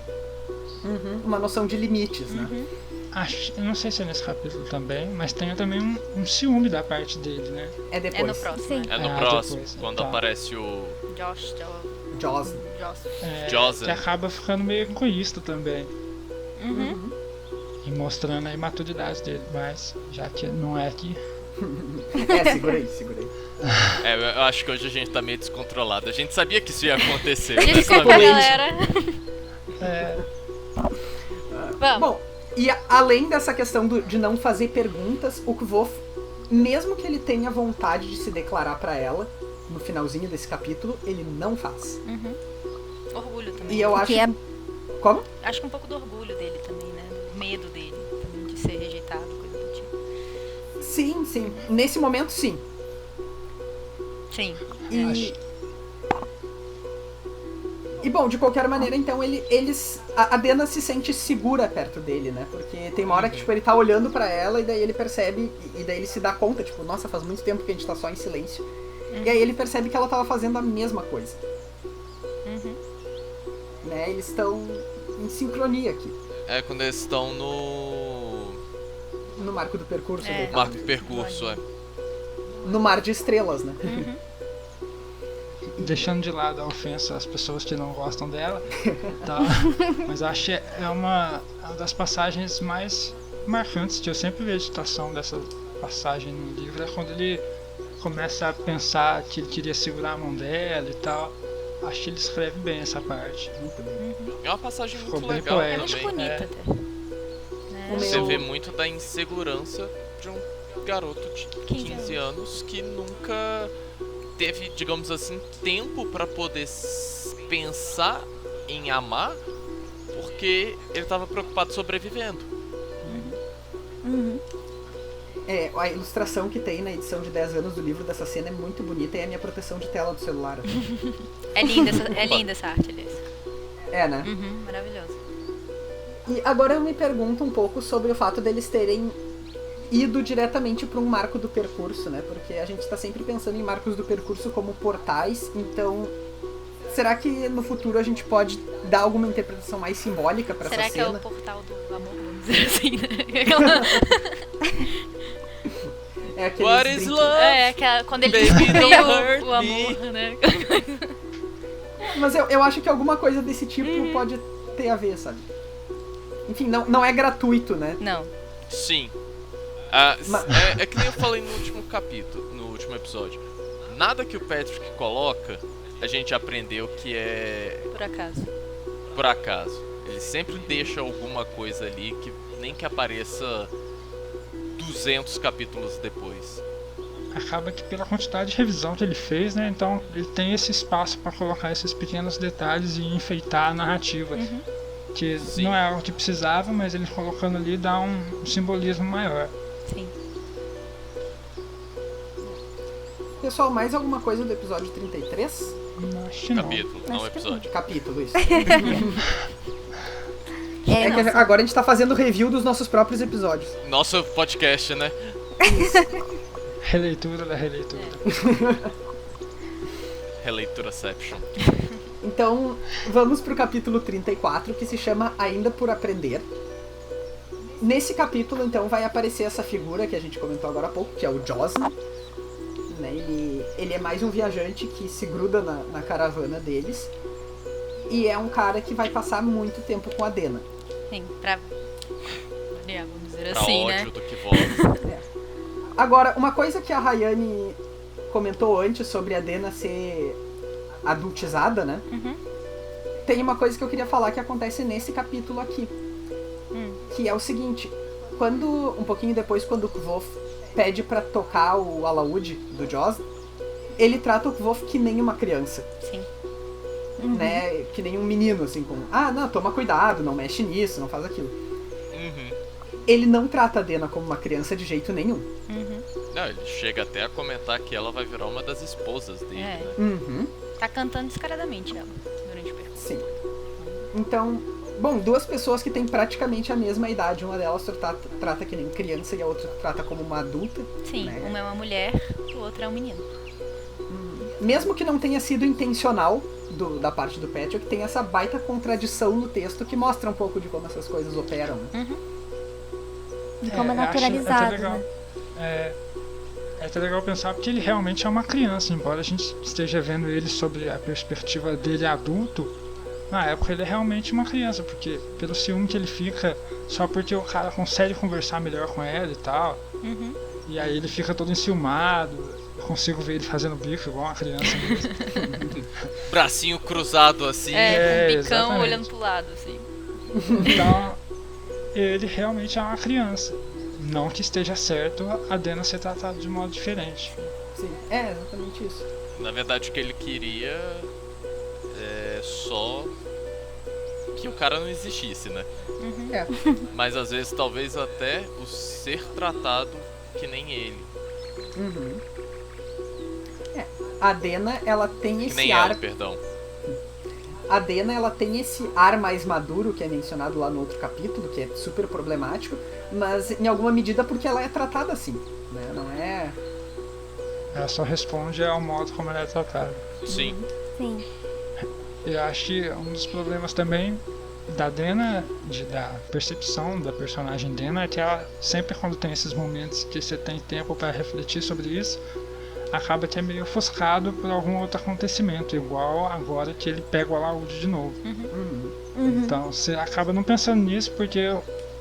Uma noção de limites, né? Eu não sei se é nesse capítulo também, mas tem também um ciúme da parte dele, né? É depois. É no próximo. Sim. É no próximo, depois, quando aparece o Josen. Que acaba ficando meio egoísta também. E mostrando a imaturidade dele, mas já que não é aqui. Segura aí. Eu acho que hoje a gente tá meio descontrolado. A gente sabia que isso ia acontecer. Desculpa, galera. Vamos. Bom, e além dessa questão de não fazer perguntas, o Kvoth, mesmo que ele tenha vontade de se declarar pra ela, no finalzinho desse capítulo, ele não faz. Orgulho também. E eu acho... Como? Acho que um pouco do orgulho dele também, né? Do medo dele também de ser rejeitado, coisa do tipo. Sim. Nesse momento, sim. Sim. E bom, de qualquer maneira, então, a Dena se sente segura perto dele, né? Porque tem uma hora que, tipo, ele tá olhando pra ela e daí ele percebe, e daí ele se dá conta, tipo, nossa, faz muito tempo que a gente tá só em silêncio. E aí ele percebe que ela tava fazendo a mesma coisa. né? Eles estão em sincronia aqui. É quando eles estão no Marco do percurso. É. do marco do percurso, é. No mar de estrelas, né? Deixando de lado a ofensa às pessoas que não gostam dela, tá? Mas acho que é uma das passagens mais marcantes que eu sempre vejo a citação dessa passagem no livro, é quando ele começa a pensar que ele queria segurar a mão dela e tal. Acho que ele escreve bem essa parte. Muito bem. É uma passagem Ficou muito bem legal É poético. muito também. bonita até. Né? Você Meu- vê muito da insegurança de um garoto de 15 anos que nunca teve, digamos assim, tempo pra poder pensar em amar, porque ele tava preocupado sobrevivendo. Uhum. A ilustração que tem na edição de 10 anos do livro dessa cena é muito bonita e é a minha proteção de tela do celular. É linda essa arte, aliás. É, né? Maravilhosa. E agora eu me pergunto um pouco sobre o fato deles terem ido diretamente para um marco do percurso, né? Porque a gente está sempre pensando em marcos do percurso como portais, então será que no futuro a gente pode dar alguma interpretação mais simbólica para essa Será que é cena? o portal do amor, vamos dizer assim, né? É aqueles What is brinquedos- love? Quando ele Baby, descobriu don't hurt o me. amor, né? Mas eu acho que alguma coisa desse tipo pode ter a ver, sabe? Enfim, não é gratuito, né? Não. Sim. Ma- É que nem eu falei no último capítulo, no último episódio. Nada que o Patrick coloca, a gente aprendeu que é Por acaso. por acaso. Ele sempre deixa alguma coisa ali que nem que apareça 200 capítulos depois. Acaba que pela quantidade de revisão que ele fez, né? Então ele tem esse espaço para colocar esses pequenos detalhes e enfeitar a narrativa. Que Sim. não é algo que precisava, mas ele colocando ali dá um simbolismo maior. Sim. Pessoal, mais alguma coisa do episódio 33? Acho que não. Capítulo, não Acho que episódio. Capítulo, isso. É, É que nossa, agora a gente tá fazendo review dos nossos próprios episódios. Nosso podcast, né? Releitura da releitura. Releitura-ception. Então, vamos pro capítulo 34, que se chama Ainda por Aprender. Nesse capítulo, então, vai aparecer essa figura que a gente comentou agora há pouco, que é o Josn. Né? Ele é mais um viajante que se gruda na caravana deles. E é um cara que vai passar muito tempo com a Dena. Sim, pra variar, vamos dizer Pra assim, ódio né? do que volta. Agora, uma coisa que a Rayane comentou antes sobre a Dena ser adultizada, né? Tem uma coisa que eu queria falar que acontece nesse capítulo aqui. Que é o seguinte, um pouquinho depois, quando o Kvof pede pra tocar o alaúde do Josn, ele trata o Kvof que nem uma criança, Sim. né? Que nem um menino, assim, como, não, toma cuidado, não mexe nisso, não faz aquilo. Ele não trata a Dena como uma criança de jeito nenhum. Não, ele chega até a comentar que ela vai virar uma das esposas dele, É. né? Uhum, Tá cantando descaradamente ela durante o percurso. sim. Então, bom, duas pessoas que têm praticamente a mesma idade, uma delas trata que nem criança e a outra trata como uma adulta. Sim, Né? uma é uma mulher, o outro é um menino. Mesmo que não tenha sido intencional da parte do Patrick, tem essa baita contradição no texto que mostra um pouco de como essas coisas operam. de como é acho naturalizado, até legal. né? É até legal pensar porque ele realmente é uma criança, embora a gente esteja vendo ele sobre a perspectiva dele adulto. Na época ele é realmente uma criança, porque pelo ciúme que ele fica, só porque o cara consegue conversar melhor com ela e tal. E aí ele fica todo enciumado. Eu consigo ver ele fazendo bico igual uma criança mesmo. Bracinho cruzado assim. Com o bicão exatamente. olhando pro lado, assim. Então ele realmente é uma criança. Não que esteja certo a Dena ser tratada de modo diferente. Sim, é exatamente isso. Na verdade, o que ele queria é só que o cara não existisse, né? É. Mas às vezes, talvez até o ser tratado que nem ele. Uhum. A Dena, ela tem Que esse nem ar. ela, perdão. A Dena, ela tem esse ar mais maduro que é mencionado lá no outro capítulo, que é super problemático, mas em alguma medida porque ela é tratada assim, né? Não é. Ela só responde ao modo como ela é tratada. Sim. Sim. Eu acho que um dos problemas também da Dena, da percepção da personagem Dena, é que ela sempre, quando tem esses momentos que você tem tempo para refletir sobre isso, acaba que é meio ofuscado por algum outro acontecimento, igual agora que ele pega o alaúde de novo. Então você acaba não pensando nisso porque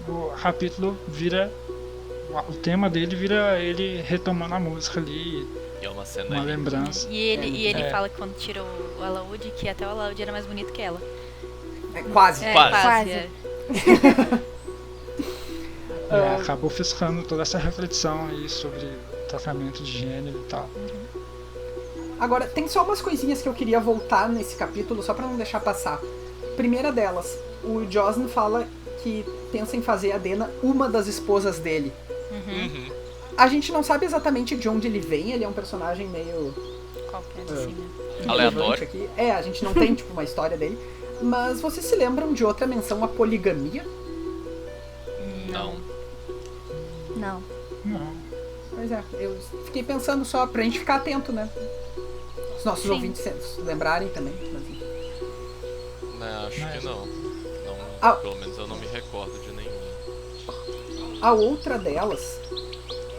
o capítulo vira, o tema dele vira ele retomando a música ali, E é uma cena uma linda. lembrança. E ele fala que quando tirou o alaúde, que até o alaúde era mais bonito que ela. Quase. Quase. É. Acabou ofuscando toda essa reflexão aí sobre tratamento de gênero e tal. Agora, tem só umas coisinhas que eu queria voltar nesse capítulo, só pra não deixar passar. Primeira delas, o Jocelyn fala que pensa em fazer a Dena uma das esposas dele. Uhum. A gente não sabe exatamente de onde ele vem, ele é um personagem meio Qualquer assim, né? Aleatório. aqui. A gente não tem, tipo, uma história dele. Mas vocês se lembram de outra menção à poligamia? Não. Não. Não. Pois é, eu fiquei pensando só pra gente ficar atento, né? Os nossos Sim. ouvintes se lembrarem também. Mas... Né, acho que não. Ah. Pelo menos eu não me recordo de nenhum. A outra delas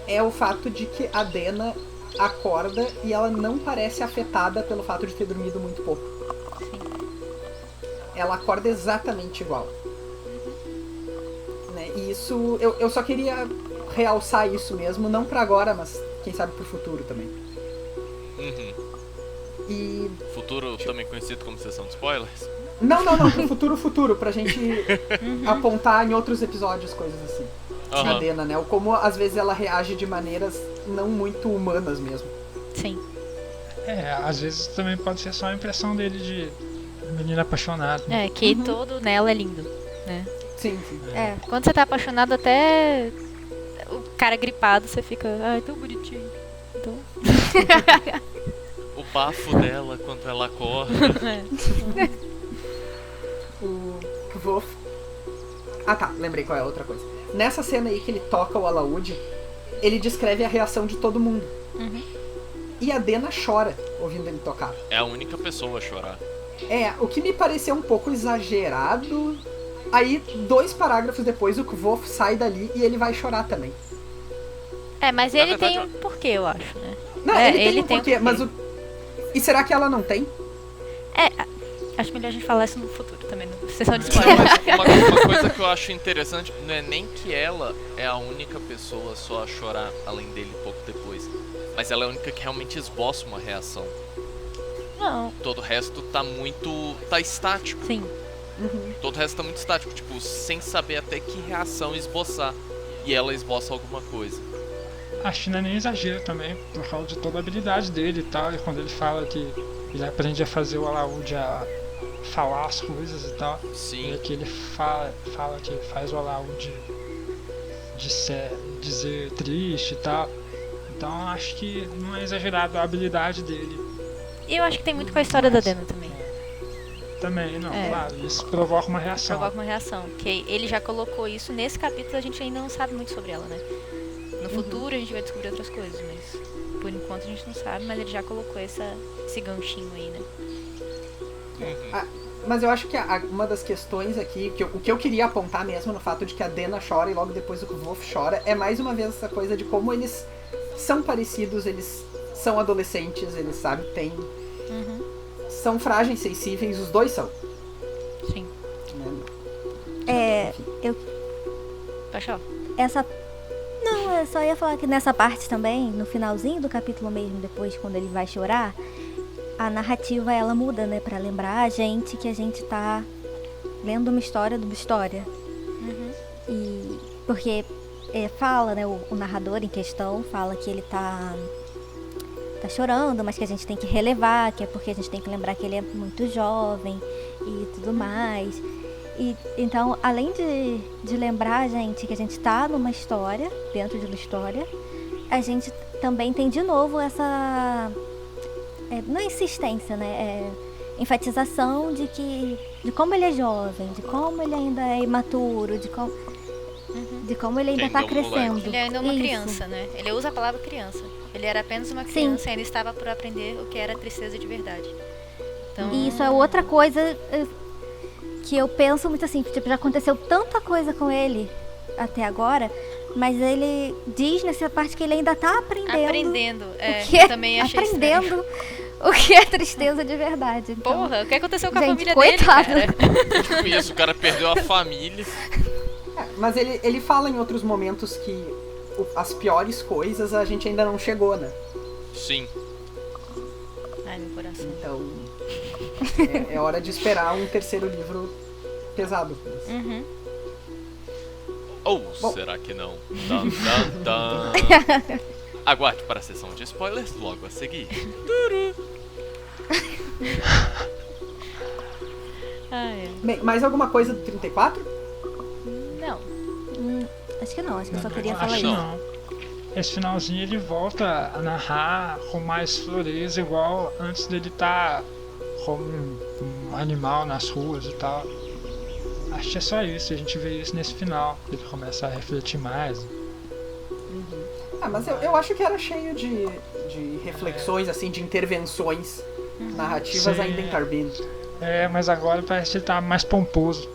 é o fato de que a Dena acorda e ela não parece afetada pelo fato de ter dormido muito pouco. Ela acorda exatamente igual. Né? E isso, eu só queria realçar isso mesmo, não pra agora, mas quem sabe pro futuro também. Uhum. E... Futuro também conhecido como sessão de spoilers? Não, pro futuro, pra gente apontar em outros episódios coisas assim. A Dena, né? Ou como às vezes ela reage de maneiras não muito humanas mesmo. Sim. Às vezes também pode ser só a impressão dele de menina apaixonada. É, que todo nela é lindo, né? Sim. Quando você tá apaixonado, até o cara gripado, você fica, ai, tão bonitinho. Então... O bafo dela quando ela acorda. O Kvof... Ah tá, lembrei qual é a outra coisa. Nessa cena aí que ele toca o alaúde, ele descreve a reação de todo mundo. E a Dena chora ouvindo ele tocar. É a única pessoa a chorar. O que me pareceu um pouco exagerado. Aí, 2 parágrafos depois, o Kvof sai dali e ele vai chorar também. Mas Na ele verdade, tem um porquê, eu acho, né? Não, ele tem um porquê, mas o... E será que ela não tem? Acho melhor a gente falar isso no futuro também, na sessão de Não, spoiler. mas uma coisa que eu acho interessante não é nem que ela é a única pessoa só a chorar além dele pouco depois. Mas ela é a única que realmente esboça uma reação. Não. Todo o resto tá estático. Sim. Todo o resto tá muito estático, tipo, sem saber até que reação esboçar. E ela esboça alguma coisa. Acho que não é nem exagero também, por causa de toda a habilidade dele e tal. E quando ele fala que ele aprende a fazer o alaúde, a falar as coisas e tal. Sim. E que ele fala que ele faz o alaúde dizer triste e tal. Então acho que não é exagerado a habilidade dele. E eu acho que tem muito com a história da Dena também. Também, não, claro, isso provoca uma reação. Provoca uma reação. Que ele já colocou isso nesse capítulo, a gente ainda não sabe muito sobre ela, né? No futuro a gente vai descobrir outras coisas, mas por enquanto a gente não sabe, mas ele já colocou esse ganchinho aí, né? Mas eu acho que uma das questões aqui, o que eu queria apontar mesmo no fato de que a Dena chora e logo depois o Kvof chora, é mais uma vez essa coisa de como eles são parecidos, eles são adolescentes, eles, sabe, têm... São frágeis, sensíveis, os dois são. Sim. Pode falar. Não, eu só ia falar que nessa parte também, no finalzinho do capítulo mesmo, depois quando ele vai chorar, a narrativa ela muda, né, pra lembrar a gente que a gente tá lendo uma história de uma história. E porque fala, né, o narrador em questão fala que ele tá chorando, mas que a gente tem que relevar, que é porque a gente tem que lembrar que ele é muito jovem e tudo mais. E então, além de lembrar a gente que a gente tá numa história, dentro de uma história, a gente também tem de novo essa não é insistência, né? Enfatização de como ele é jovem, de como ele ainda é imaturo, de como ele ainda tá crescendo. Ele é ainda uma Isso. criança, né? Ele usa a palavra criança. Ele era apenas uma criança e ainda estava por aprender o que era tristeza de verdade. Então... E isso é outra coisa que eu penso muito assim, tipo, já aconteceu tanta coisa com ele até agora, mas ele diz nessa parte que ele ainda tá aprendendo. Eu também achei aprendendo estranho. o que é tristeza de verdade. Então, Porra, o que aconteceu com a gente, família coitado. dele, cara? Tipo isso, o cara perdeu a família. Mas ele fala em outros momentos que as piores coisas a gente ainda não chegou, né? Sim. Ai, meu coração. Então, é hora de esperar um terceiro livro pesado. Uhum. Ou Bom. será que não? Dun, dun, dun. Aguarde para a sessão de spoilers logo a seguir. Ai, Bem, mais alguma coisa do 34? não. Acho que não, acho que eu só queria Acho falar que isso. não. Esse finalzinho ele volta a narrar com mais fluidez, igual antes dele estar como um animal nas ruas e tal. Acho que é só isso, a gente vê isso nesse final. Ele começa a refletir mais. Mas eu acho que era cheio de reflexões, assim, de intervenções narrativas Sim. ainda em Carbine. É, mas agora parece que ele tá mais pomposo.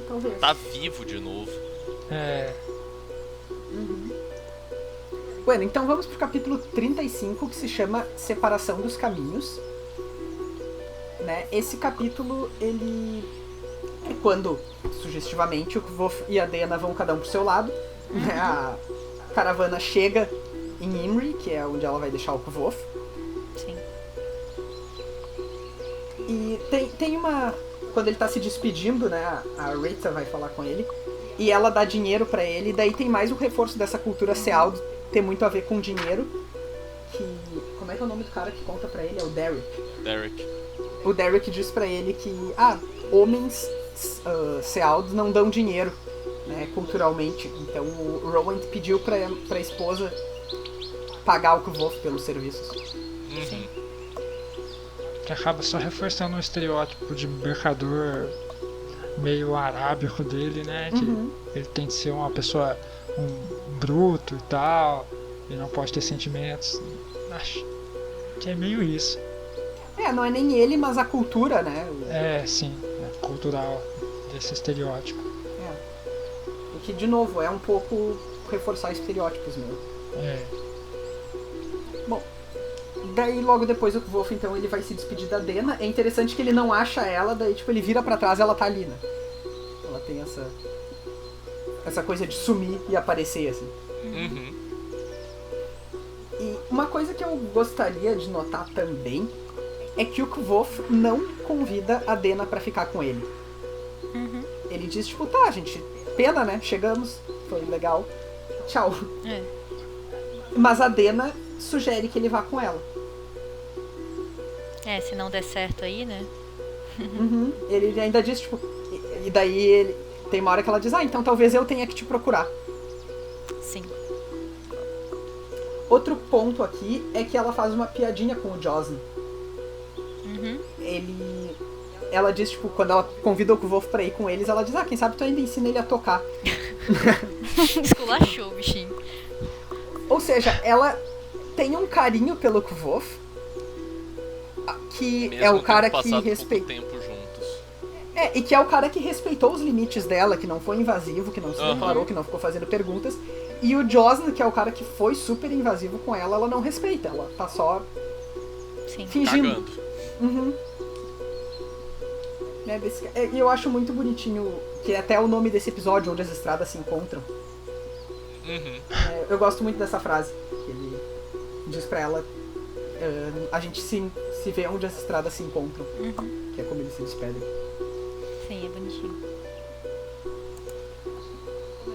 Talvez. Tá vivo de novo. É, Bueno, então vamos pro capítulo 35, que se chama Separação dos Caminhos. Né? Esse capítulo, ele é quando, sugestivamente, o Kvof e a Dena vão cada um pro seu lado. Né? A caravana chega em Imri, que é onde ela vai deixar o Kvof. Sim. E tem uma... Quando ele tá se despedindo, né, a Rita vai falar com ele, e ela dá dinheiro pra ele, e daí tem mais um reforço dessa cultura Sealdo ter muito a ver com dinheiro, que... Como é que é o nome do cara que conta pra ele? É o Derek. Derek. O Derek diz pra ele que, homens Sealdos não dão dinheiro, né, culturalmente. Então o Rowan pediu pra esposa pagar o Kvof pelos serviços. Uhum. que acaba só reforçando o estereótipo de mercador meio arábico dele, né? Que ele tem que ser uma pessoa bruto e tal, e não pode ter sentimentos. Acho que é meio isso. Não é nem ele, mas a cultura, né? É, sim, é cultural desse estereótipo. O que, de novo, é um pouco reforçar estereótipos mesmo. É. Bom, daí logo depois o Wolf, então, ele vai se despedir da Dena. É interessante que ele não acha ela, daí tipo, ele vira pra trás e ela tá ali, né? Ela tem essa coisa de sumir e aparecer, assim. Uhum. E uma coisa que eu gostaria de notar também é que o Kvof não convida a Dena pra ficar com ele. Ele diz, tipo, tá, gente, pena, né? Chegamos, foi legal, tchau. Mas a Dena sugere que ele vá com ela. Se não der certo aí, né? Ele ainda diz, tipo, e daí ele tem uma hora que ela diz, então talvez eu tenha que te procurar. Sim. Outro ponto aqui é que ela faz uma piadinha com o Josn. Ela diz, tipo, quando ela convida o Kvof pra ir com eles, ela diz, quem sabe tu ainda ensina ele a tocar. Esculachou o bichinho. Ou seja, ela tem um carinho pelo Kvof, que Mesmo é o cara tendo que passado respeita. pouco tempo juntos. E que é o cara que respeitou os limites dela, que não foi invasivo, que não se declarou, que não ficou fazendo perguntas. E o Josn, que é o cara que foi super invasivo com ela não respeita. Ela tá só fingindo. Cagando. E eu acho muito bonitinho, que é até o nome desse episódio, onde as estradas se encontram. Eu gosto muito dessa frase, que ele diz pra ela, a gente se vê onde as estradas se encontram, que é como eles se despedem. Sim, é bonitinho.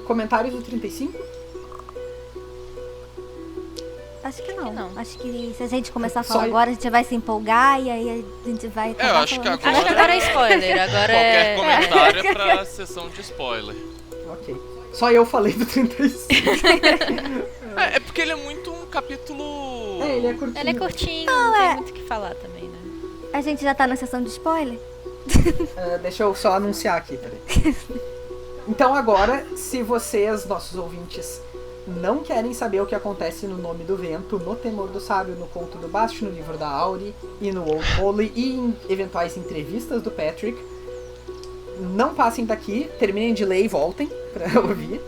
Comentários do 35? Acho que não. não. Acho que se a gente começar a Só falar eu- agora, a gente vai se empolgar e aí a gente vai Eu acho que Acho que agora é spoiler, agora Qualquer é... comentário é pra sessão de spoiler. Ok. Só eu falei do 35. É porque ele é muito um capítulo... Ele é curtinho. Ele é curtinho, não tem muito o que falar também, né? A gente já tá na sessão de spoiler? Deixa eu só anunciar aqui, peraí. Então agora, se vocês, nossos ouvintes, não querem saber o que acontece no Nome do Vento, no Temor do Sábio, no Conto do Bast, no livro da Auri e no Old Holy e em eventuais entrevistas do Patrick. Não passem daqui, terminem de ler e voltem pra ouvir.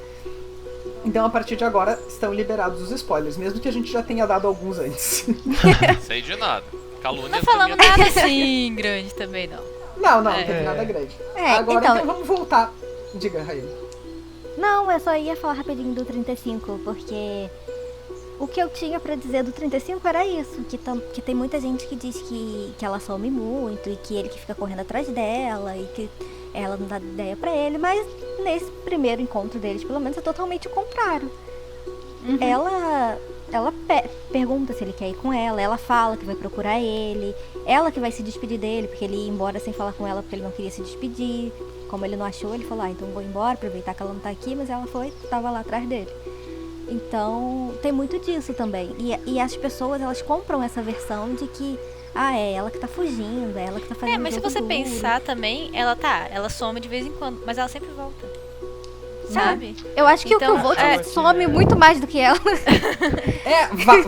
Então, a partir de agora, estão liberados os spoilers, mesmo que a gente já tenha dado alguns antes. Sei de nada. Calúnias Não falamos da minha nada assim grande também, não. Não teve nada grande. É, Agora, então- então, vamos voltar. Diga, Raíla. Não, eu só ia falar rapidinho do 35, porque o que eu tinha pra dizer do 35 era isso, que tem muita gente que diz que ela some muito e que ele que fica correndo atrás dela e que ela não dá ideia pra ele, mas nesse primeiro encontro deles, pelo menos, é totalmente o contrário. Ela pergunta se ele quer ir com ela fala que vai procurar ele, ela que vai se despedir dele, porque ele ia embora sem falar com ela porque ele não queria se despedir. Como ele não achou, ele falou, então vou embora, aproveitar que ela não tá aqui, mas ela tava lá atrás dele. Então, tem muito disso também. E as pessoas, elas compram essa versão de que, é ela que tá fugindo, é ela que tá fazendo Mas se jogo você duro. pensar também, ela some de vez em quando, mas ela sempre volta. Sabe? Eu acho que Então, o Volt é- some muito mais do que ela.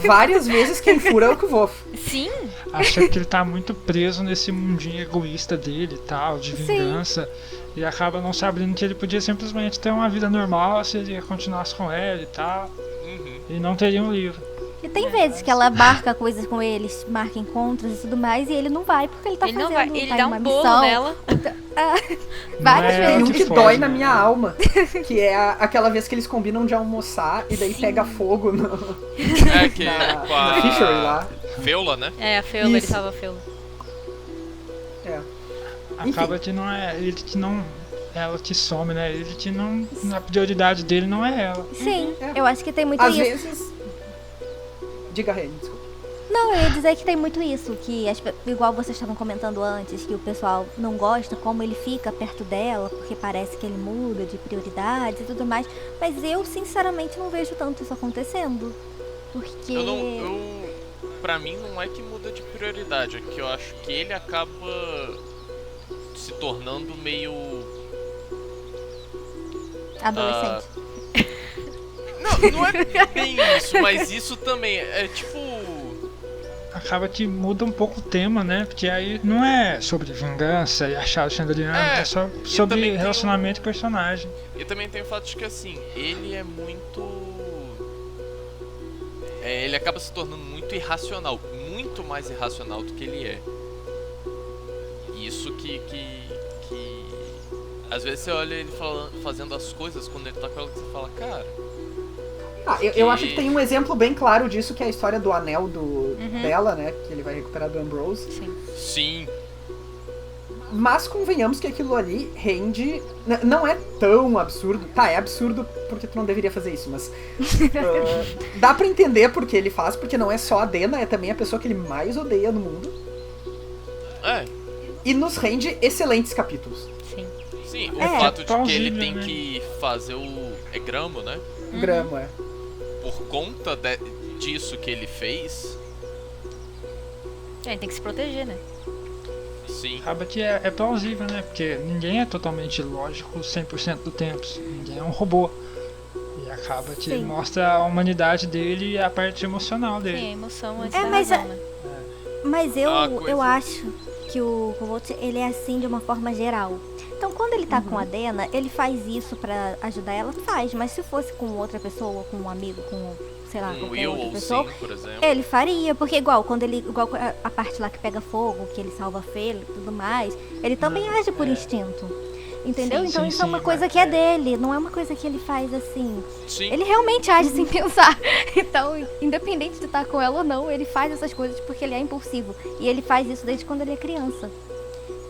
Várias vezes quem fura é o Kvolf. Sim, Acha que ele tá muito preso nesse mundinho egoísta dele e tal, de Sim. vingança. E acaba não sabendo que ele podia simplesmente ter uma vida normal se ele continuasse com ela e tal. Uhum. E não teria um livro. E tem vezes que ela marca coisas com eles, marca encontros e tudo mais, e ele não vai porque ele tá ele não fazendo vai, ele tá dá em uma um bolo missão. nela. Várias Não é Tem um vezes. que foge, dói né? na minha alma, que é aquela vez que eles combinam de almoçar e daí Sim. pega fogo no, É que na, com a na Fishery lá. Feula, né? É, a Feula, ele Isso. salva a Feula. É. Acaba que não é ele que não. Ela que some, né? Ele que não. A prioridade dele não é ela. Sim, É. eu acho que tem muito Às isso. vezes. Diga, Raine, desculpa. Não, eu ia dizer que tem muito isso, que igual vocês estavam comentando antes, que o pessoal não gosta como ele fica perto dela, porque parece que ele muda de prioridades e tudo mais. Mas eu, sinceramente, não vejo tanto isso acontecendo. Porque. Pra mim não é que muda de prioridade, é que eu acho que ele acaba se tornando meio. Adolescente. Não é bem isso, mas isso também é tipo. Acaba que muda um pouco o tema, né? Porque aí não é sobre vingança e achar o Chandelier, é só também sobre tem relacionamento e personagem. E também tem o fato de que assim, ele é muito. Ele acaba se tornando muito irracional, muito mais irracional do que ele é. Isso que às vezes você olha ele fazendo as coisas quando ele tá com ela que você fala, cara. Eu acho que tem um exemplo bem claro disso, que é a história do anel dela, né? Que ele vai recuperar do Ambrose. Sim. Sim. Mas convenhamos que aquilo ali rende. Não é tão absurdo. Tá, é absurdo porque tu não deveria fazer isso, mas. Dá pra entender porque ele faz, porque não é só a Dena, é também a pessoa que ele mais odeia no mundo. É. E nos rende excelentes capítulos. Sim. Sim, o É, fato de que ele plausível, tem né? que fazer o. É gramo, né? Gramo, é. Por conta disso que ele fez. Ele tem que se proteger, né? Sim. Acaba que é plausível, né? Porque ninguém é totalmente lógico 100% do tempo. Ninguém é um robô. E acaba que Sim. mostra a humanidade dele e a parte emocional Sim, dele. a emoção antes É, da mas razão, né? Mas Ah, coisa. eu acho que o Volt, ele é assim de uma forma geral. Então, quando ele tá com a Dena, ele faz isso pra ajudar ela, faz. Mas se fosse com outra pessoa, com um amigo, com, sei lá, Um qualquer Will outra ou pessoa, Sim, por exemplo. ele faria. Porque igual a parte lá que pega fogo, que ele salva a Fê e tudo mais, ele também age por instinto. Entendeu? Sim, Então sim, isso é uma sim, coisa mas que é dele, não é uma coisa que ele faz assim. Sim. Ele realmente age sem pensar. Então, independente de estar com ela ou não, ele faz essas coisas porque ele é impulsivo. E ele faz isso desde quando ele é criança.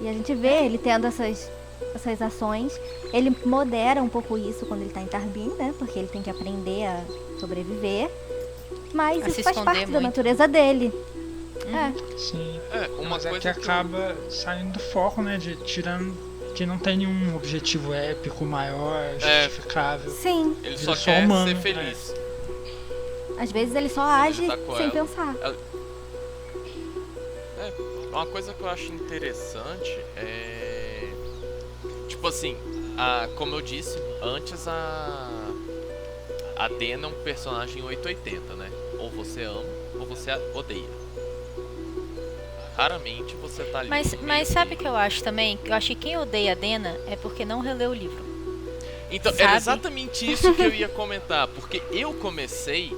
E a gente vê ele tendo essas ações. Ele modera um pouco isso quando ele tá em Tarbin, né? Porque ele tem que aprender a sobreviver. Mas A isso se faz esconder parte da muito. natureza dele. Sim. Uma Mas é coisa que acaba saindo do foco, né? De tirando que não tem nenhum objetivo épico maior, justificável. Sim. Ele Ele só é só quer humano, ser feliz. Às vezes ele só age tá com sem ela. pensar. Uma coisa que eu acho interessante é. Tipo assim, como eu disse antes, a a Dena é um personagem 880, né? Ou você ama, ou você odeia. Raramente você tá ali. Mas sabe o que eu acho também? Eu acho que quem odeia a Dena é porque não releu o livro. Então, sabe? era exatamente isso que eu ia comentar. Porque eu comecei...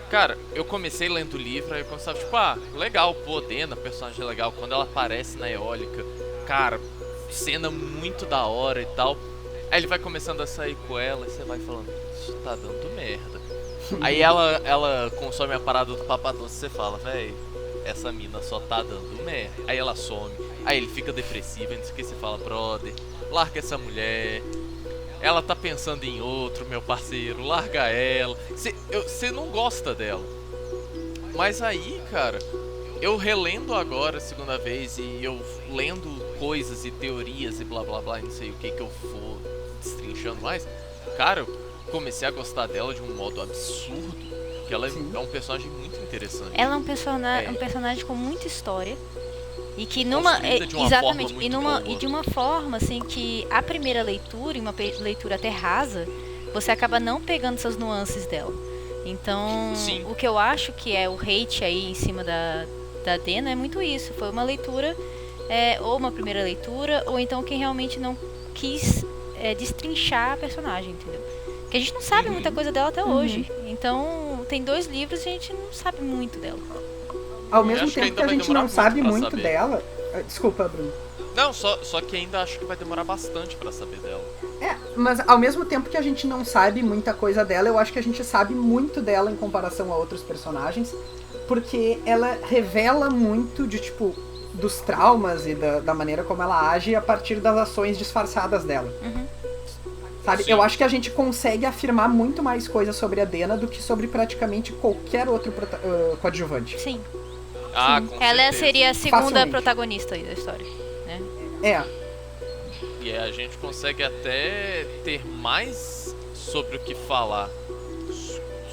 Cara, eu comecei lendo o livro, aí eu começava, tipo, legal, pô, Dena, personagem legal. Quando ela aparece na eólica, cara, cena muito da hora e tal. Aí ele vai começando a sair com ela e você vai falando, isso tá dando merda. Aí ela consome a parada do Papadoce e você fala, véi, essa mina só tá dando merda. Aí ela some, aí ele fica depressivo, não sei o que, você fala, brother, larga essa mulher. Ela tá pensando em outro, meu parceiro, larga ela. Você não gosta dela. Mas aí, cara, eu relendo agora a segunda vez e eu lendo coisas e teorias e blá blá blá, e não sei o que eu vou destrinchando mais. Cara, eu comecei a gostar dela de um modo absurdo. Que ela é um personagem muito interessante. Ela é um personagem com muita história. E que exatamente, e de uma forma assim que a primeira leitura, em uma leitura até rasa, você acaba não pegando essas nuances dela. Então, Sim. O que eu acho que é o hate aí em cima da Dena é muito isso. Foi uma leitura, ou uma primeira leitura, ou então quem realmente não quis destrinchar a personagem, entendeu? Porque a gente não sabe muita coisa dela até hoje. Então, tem 2 livros e a gente não sabe muito dela. Ao mesmo tempo que a gente não sabe muito dela... Desculpa, Bruno. Não, só que ainda acho que vai demorar bastante pra saber dela. Mas ao mesmo tempo que a gente não sabe muita coisa dela, eu acho que a gente sabe muito dela em comparação a outros personagens, porque ela revela muito de, tipo, dos traumas e da maneira como ela age a partir das ações disfarçadas dela. Sabe? Sim. Eu acho que a gente consegue afirmar muito mais coisas sobre a Dena do que sobre praticamente qualquer outro coadjuvante. Sim. Com Ela certeza. seria a segunda Facilmente. protagonista aí da história, né? E aí a gente consegue até ter mais sobre o que falar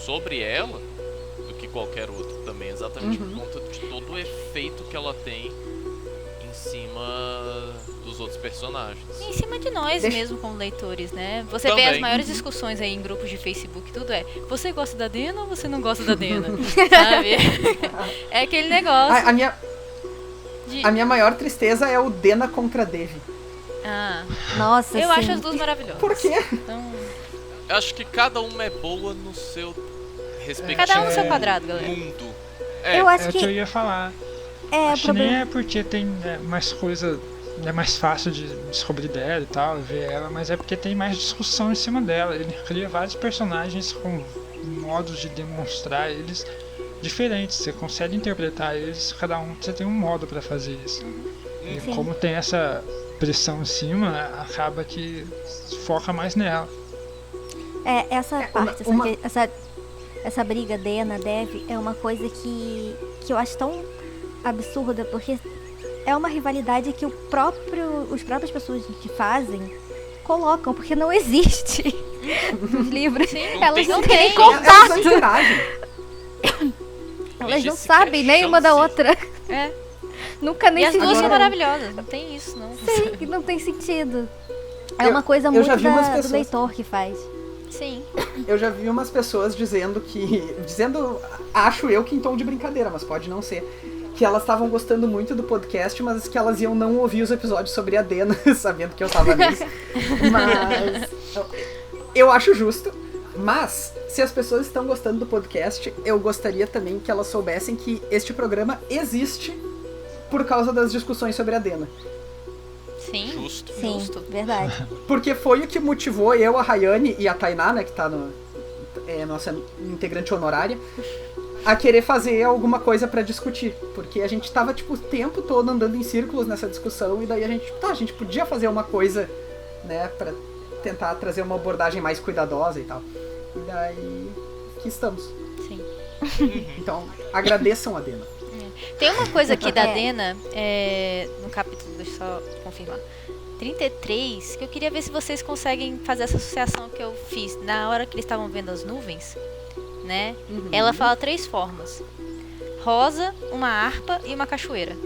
sobre ela do que qualquer outro também, exatamente por conta de todo o efeito que ela tem em cima dos outros personagens. E em cima de nós mesmo como leitores, né? Você Também. vê as maiores discussões aí em grupos de Facebook, tudo você gosta da Dena ou você não gosta da Dena? Sabe? É aquele negócio. A minha maior tristeza é o Dena contra Devi. Nossa, eu sim. acho as duas maravilhosas. Por quê? Então, Eu acho que cada uma é boa no seu respectivo cada um no seu quadrado, galera. mundo. Eu acho É o que eu ia falar. Acho que nem é porque tem mais coisa, é mais fácil de descobrir dela e tal, ver ela, mas é porque tem mais discussão em cima dela. Ele cria vários personagens com modos de demonstrar eles diferentes. Você consegue interpretar eles, cada um você tem um modo pra fazer isso. E Sim. como tem essa pressão em cima, acaba que foca mais nela. Essa parte, essa briga Dena, Dev, é uma coisa que eu acho tão absurda, porque é uma rivalidade que os próprias pessoas que fazem colocam, porque não existe nos livros. Sim, Elas não tem. têm Elas contato. não interagem. Elas não Existe sabem nem uma da chance. outra. É. Nunca nem E as se duas são viram. maravilhosas, não tem isso, não. Sim, não tem sentido. É Eu- uma coisa eu muito já vi umas do pessoas- leitor que faz. Sim. Eu já vi umas pessoas dizendo, acho eu que em tom de brincadeira, mas pode não ser, que elas estavam gostando muito do podcast, mas que elas iam não ouvir os episódios sobre a Dena, sabendo que eu tava nisso. Mas eu acho justo. Mas, se as pessoas estão gostando do podcast, eu gostaria também que elas soubessem que este programa existe por causa das discussões sobre a Dena. Sim. Justo. Sim, Justo. verdade. Porque foi o que motivou eu, a Rayane e a Tainá, né, que tá nossa integrante honorária, a querer fazer alguma coisa pra discutir. Porque a gente tava, tipo, o tempo todo andando em círculos nessa discussão, e daí a gente podia fazer uma coisa, né, pra tentar trazer uma abordagem mais cuidadosa e tal. E daí, aqui estamos. Sim. Então, agradeçam a Dena. Tem uma coisa aqui da Dena, no capítulo, deixa eu só confirmar, 33, que eu queria ver se vocês conseguem fazer essa associação que eu fiz na hora que eles estavam vendo as nuvens, né? Ela fala 3 formas: rosa, uma harpa e uma cachoeira.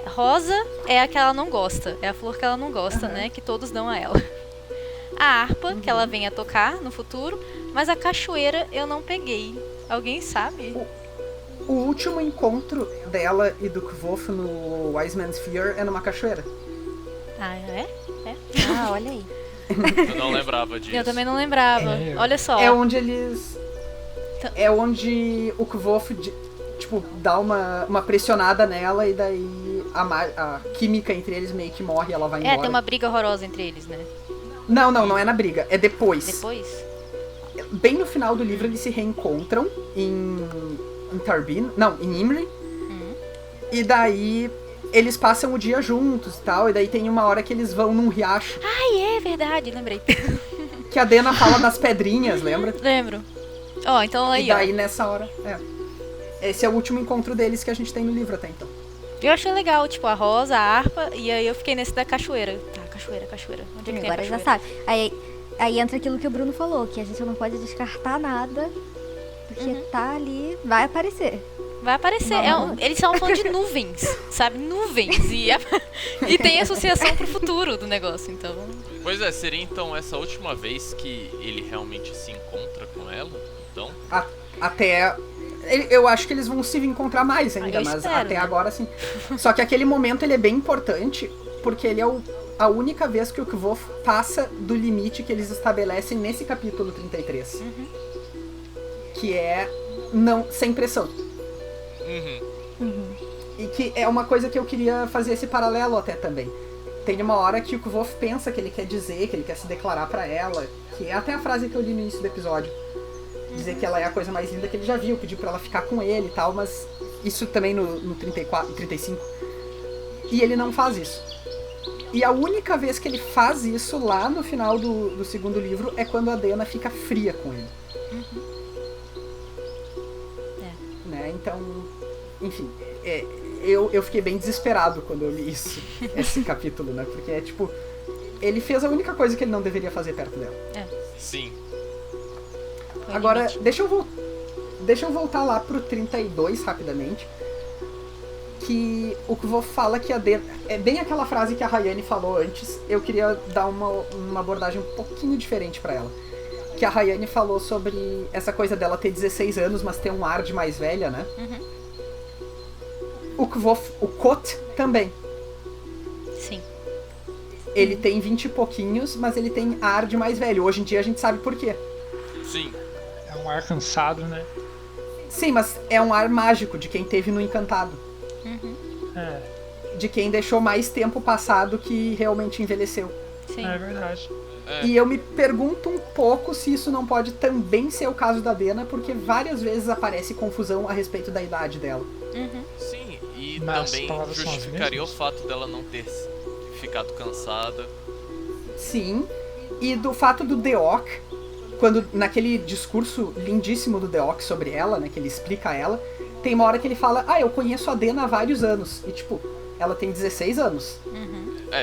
Rosa é a que ela não gosta, é a flor que ela não gosta, né? Que todos dão a ela. a harpa, que ela vem a tocar no futuro, mas a cachoeira eu não peguei. Alguém sabe? O último encontro dela e do Kvof no Wise Man's Fear é numa cachoeira. Ah, é? Ah, olha aí. Eu não lembrava disso. Eu também não lembrava. Olha só. É onde eles... É onde o Kvof, tipo, dá uma pressionada nela e daí a química entre eles meio que morre e ela vai embora. Tem uma briga horrorosa entre eles, né? Não é na briga. É depois. Depois? Bem no final do livro eles se reencontram em Tarbin. Não, em Imri. E daí eles passam o dia juntos e tal. E daí tem uma hora que eles vão num riacho. Ai, é verdade, lembrei. Que a Dena fala das pedrinhas, lembra? Lembro. Ó, então aí, E daí nessa hora... Esse é o último encontro deles que a gente tem no livro até então. Eu achei legal, tipo, a rosa, a harpa, e aí eu fiquei nesse da cachoeira. Tá, cachoeira. Onde é que tem a Agora já cachoeira? sabe. Aí entra aquilo que o Bruno falou, que a gente não pode descartar nada, porque tá ali, vai aparecer. Vai aparecer. Eles são falando de nuvens, sabe? Nuvens. E tem associação pro futuro do negócio, então... Pois é, seria então essa última vez que ele realmente se encontra com ela? Então... Até... Eu acho que eles vão se encontrar mais ainda, mas espero, até né? agora sim. Só que aquele momento ele é bem importante, porque ele é a única vez que o Kvof passa do limite que eles estabelecem nesse capítulo 33. Que é sem pressão. E que é uma coisa que eu queria fazer esse paralelo até também. Tem uma hora que o Kvof pensa que ele quer dizer, que ele quer se declarar pra ela, que é até a frase que eu li no início do episódio. Dizer que ela é a coisa mais linda que ele já viu, pedir pra ela ficar com ele e tal, mas isso também no 34, 35. E ele não faz isso. E a única vez que ele faz isso lá no final do segundo livro é quando a Dena fica fria com ele. Né? Então, enfim, eu fiquei bem desesperado quando eu li isso, esse capítulo, né? Porque é tipo, ele fez a única coisa que ele não deveria fazer perto dela. Sim. Agora, deixa eu voltar lá pro 32 rapidamente. Que o Kvof fala que a Dena... É bem aquela frase que a Rayane falou antes. Eu queria dar uma abordagem um pouquinho diferente pra ela. Que a Rayane falou sobre essa coisa dela ter 16 anos, mas ter um ar de mais velha, né? O Kvof, o Kot, também. Sim. Ele tem 20 e pouquinhos, mas ele tem ar de mais velho. Hoje em dia a gente sabe por quê. Sim. É um ar cansado, né? Sim, mas é um ar mágico de quem teve no Encantado. É, De quem deixou mais tempo passado que realmente envelheceu. Sim. é verdade. E eu me pergunto um pouco se isso não pode também ser o caso da Dena, porque várias vezes aparece confusão a respeito da idade dela. Sim, e Mas as também palavras são as justificaria o mesmas? fato dela não ter ficado cansada. Sim, e do fato do Deok, quando naquele discurso lindíssimo do Deok sobre ela, né, que ele explica ela, tem uma hora que ele fala, eu conheço a Dena há vários anos, e tipo, ela tem 16 anos.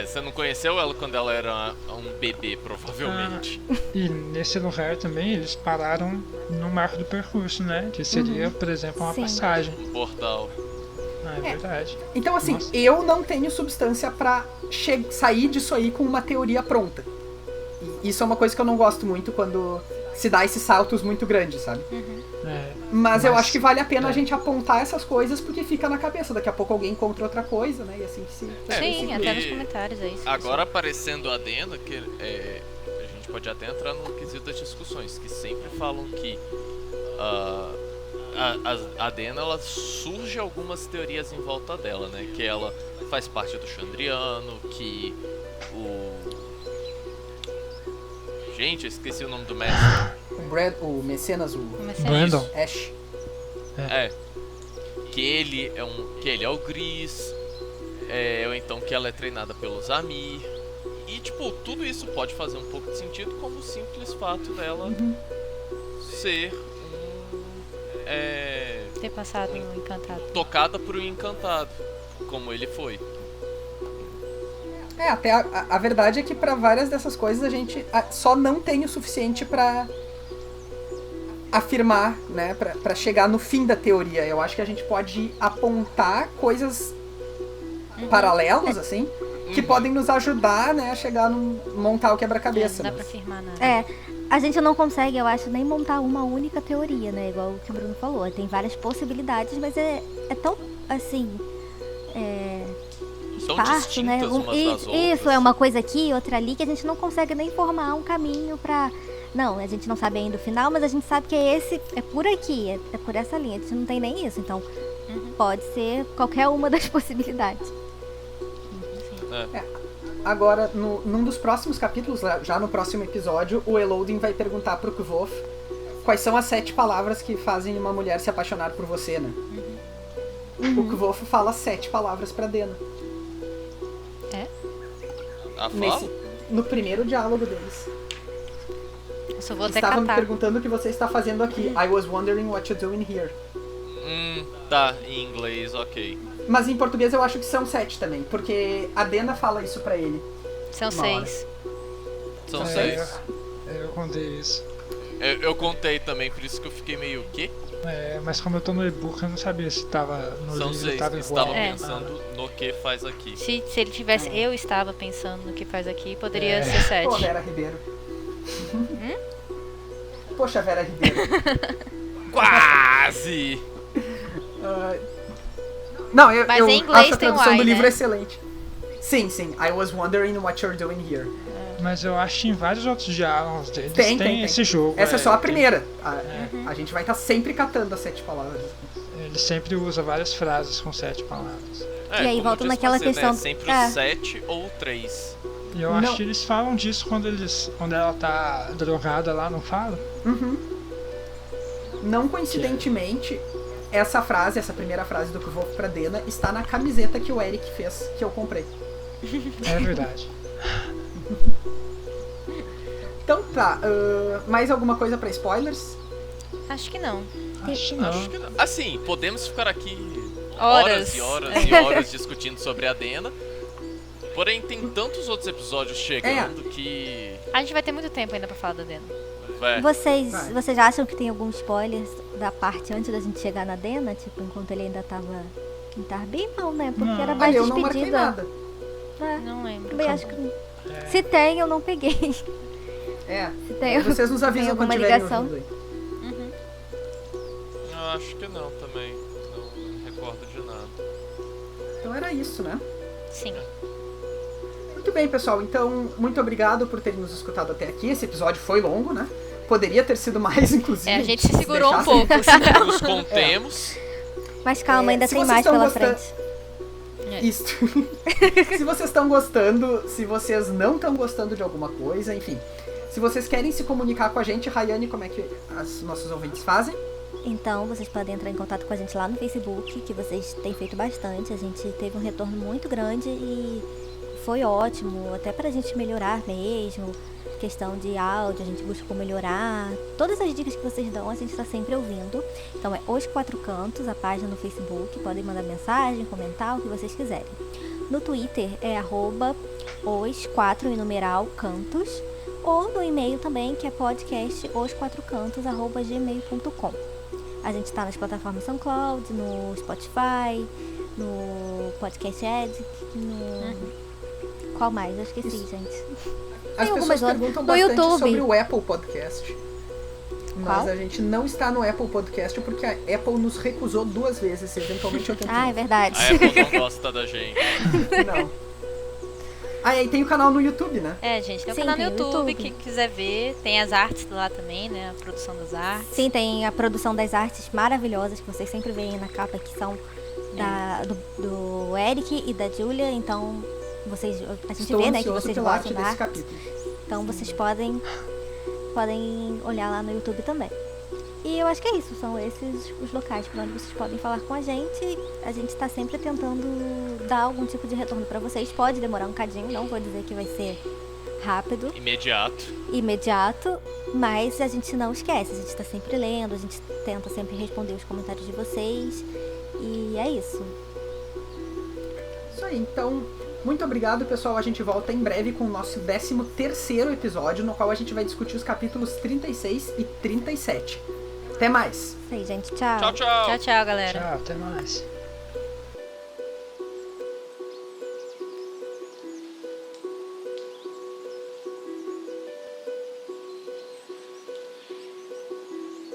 Você não conheceu ela quando ela era um bebê, provavelmente. E nesse lugar também eles pararam no marco do percurso, né? Que seria, por exemplo, uma Sim. passagem. Um portal. É verdade. Então assim, Nossa. eu não tenho substância pra sair disso aí com uma teoria pronta. E isso é uma coisa que eu não gosto muito quando se dá esses saltos muito grandes, sabe? É, Mas eu Mas- acho que vale a pena a é. gente apontar essas coisas porque fica na cabeça. Daqui a pouco alguém encontra outra coisa, né? E assim que se... Sim, porque até nos comentários é isso. Agora aparecendo a Dena, que a gente pode até entrar no quesito das discussões, que sempre falam que a Dena, ela surge algumas teorias em volta dela, né? Que ela faz parte do Chandriano, que Gente, eu esqueci o nome do mestre. O Mecenas, o Comecei Brandon. Ash. Que ele é o Gris, ou então que ela é treinada pelos Amir. E tipo, tudo isso pode fazer um pouco de sentido como o simples fato dela ser ter passado no Encantado. tocada por um encantado, como ele foi. Até a verdade é que pra várias dessas coisas a gente só não tem o suficiente pra afirmar, né? Pra chegar no fim da teoria. Eu acho que a gente pode apontar coisas paralelos, assim, que podem nos ajudar, né, a chegar montar o quebra-cabeça. Não dá né? pra afirmar nada. A gente não consegue, eu acho, nem montar uma única teoria, né? Igual o que o Bruno falou. Tem várias possibilidades, mas é tão, assim... São fácil, né? distintas umas das outras. Isso, é uma coisa aqui, outra ali, que a gente não consegue nem formar um caminho pra... Não, a gente não sabe ainda o final, mas a gente sabe que é por aqui, é por essa linha. A gente não tem nem isso, então pode ser qualquer uma das possibilidades. Agora, num dos próximos capítulos, já no próximo episódio, o Elodin vai perguntar pro Kvof quais são as 7 palavras que fazem uma mulher se apaixonar por você, né? O Kvof fala 7 palavras pra Dena. No primeiro diálogo deles. Eu só vou até Estava me catar. perguntando o que você está fazendo aqui. I was wondering what you're doing here. Tá, em inglês, ok. Mas em português eu acho que são 7 também, porque a Dena fala isso pra ele. São Uma hora. 6. São 6. Eu contei isso. Eu contei também, por isso que eu fiquei meio, o quê? Mas como eu tô no e-book, eu não sabia se tava no São livro, 6. tava Estava igual. pensando no que faz aqui. Se ele tivesse, eu estava pensando no que faz aqui, poderia ser 7. Pô, Vera Ribeiro. Poxa, Vera Ribeiro. Quase! Não, eu Mas em inglês acho a tem um tradução I, do livro né? excelente. Sim. I was wondering what you're doing here. Mas eu acho que em vários outros diálogos deles Tem. esse jogo. Essa é só a tem- primeira. A gente vai estar sempre catando as 7 palavras. Ele sempre usa várias frases com 7 palavras. E aí como volta diz naquela você, questão- Né? Sempre é. 7 ou 3. E eu Não. acho que eles falam disso quando ela tá drogada lá, não fala? Não coincidentemente, essa primeira frase do Kvof pra Dena, está na camiseta que o Eric fez, que eu comprei. É verdade. Então tá, mais alguma coisa pra spoilers? Acho que não. Acho que não. Acho que não. Assim, podemos ficar aqui Horas. horas e horas e horas discutindo sobre a Dena. Porém, tem tantos outros episódios chegando que... A gente vai ter muito tempo ainda pra falar da Dena. Vocês acham que tem algum spoiler da parte antes da gente chegar na Dena? Tipo, enquanto ele ainda tava em Tarbin? Não, né? Porque Não. era mais Olha, eu não marquei despedida. nada. Não lembro. Também acho que não. Se tem, eu não peguei. Se tem, Vocês nos avisam tem quando alguma tiverem ligação. ouvindo aí. Eu acho que não também. Não me recordo de nada. Então era isso, né? Sim. Muito bem, pessoal. Então, muito obrigado por terem nos escutado até aqui. Esse episódio foi longo, né? Poderia ter sido mais, inclusive. A gente se segurou um deixasse. pouco. Nos contemos. Mas calma, ainda se tem vocês mais estão pela gostando- frente. Isso. Se vocês estão gostando, se vocês não estão gostando de alguma coisa, enfim. Se vocês querem se comunicar com a gente, Rayane, como é que os nossos ouvintes fazem? Então, vocês podem entrar em contato com a gente lá no Facebook, que vocês têm feito bastante. A gente teve um retorno muito grande e foi ótimo, até pra gente melhorar mesmo. Questão de áudio, a gente buscou melhorar. Todas as dicas que vocês dão, a gente tá sempre ouvindo. Então é Os Quatro Cantos, a página no Facebook. Podem mandar mensagem, comentar, o que vocês quiserem. No Twitter é @os4cantos. Ou no e-mail também, que é podcast osquatrocantos@gmail.com. A gente tá nas plataformas SoundCloud, no Spotify, no Podcast Addict, no... Qual mais? Eu esqueci, gente. As algumas pessoas outras. perguntam No bastante YouTube. sobre o Apple Podcast. Mas Qual? a gente não está no Apple Podcast porque a Apple nos recusou 2 vezes. Eventualmente eu tento. Ah, é verdade. A Apple não gosta da gente. Não. Ah, e aí tem o canal no YouTube, né? Gente, tem um Sim, canal no tem o YouTube, YouTube. que quiser ver. Tem as artes lá também, né? A produção das artes. Sim, tem a produção das artes maravilhosas que vocês sempre veem na capa, que são do Eric e da Julia. Então, a gente Estou vê, né, que ansioso vocês pela arte gostam da desse arte. capítulo. Então, vocês podem olhar lá no YouTube também. E eu acho que é isso, são esses os locais para onde vocês podem falar com a gente. A gente está sempre tentando dar algum tipo de retorno para vocês. Pode demorar um cadinho, não vou dizer que vai ser rápido, imediato, mas a gente não esquece, a gente está sempre lendo, a gente tenta sempre responder os comentários de vocês. E é isso. Isso aí, então, muito obrigado, pessoal. A gente volta em breve com o nosso 13º episódio, no qual a gente vai discutir os capítulos 36 e 37. Até mais! Isso aí, gente. Tchau. Tchau, tchau. Tchau, tchau, galera. Tchau, até mais.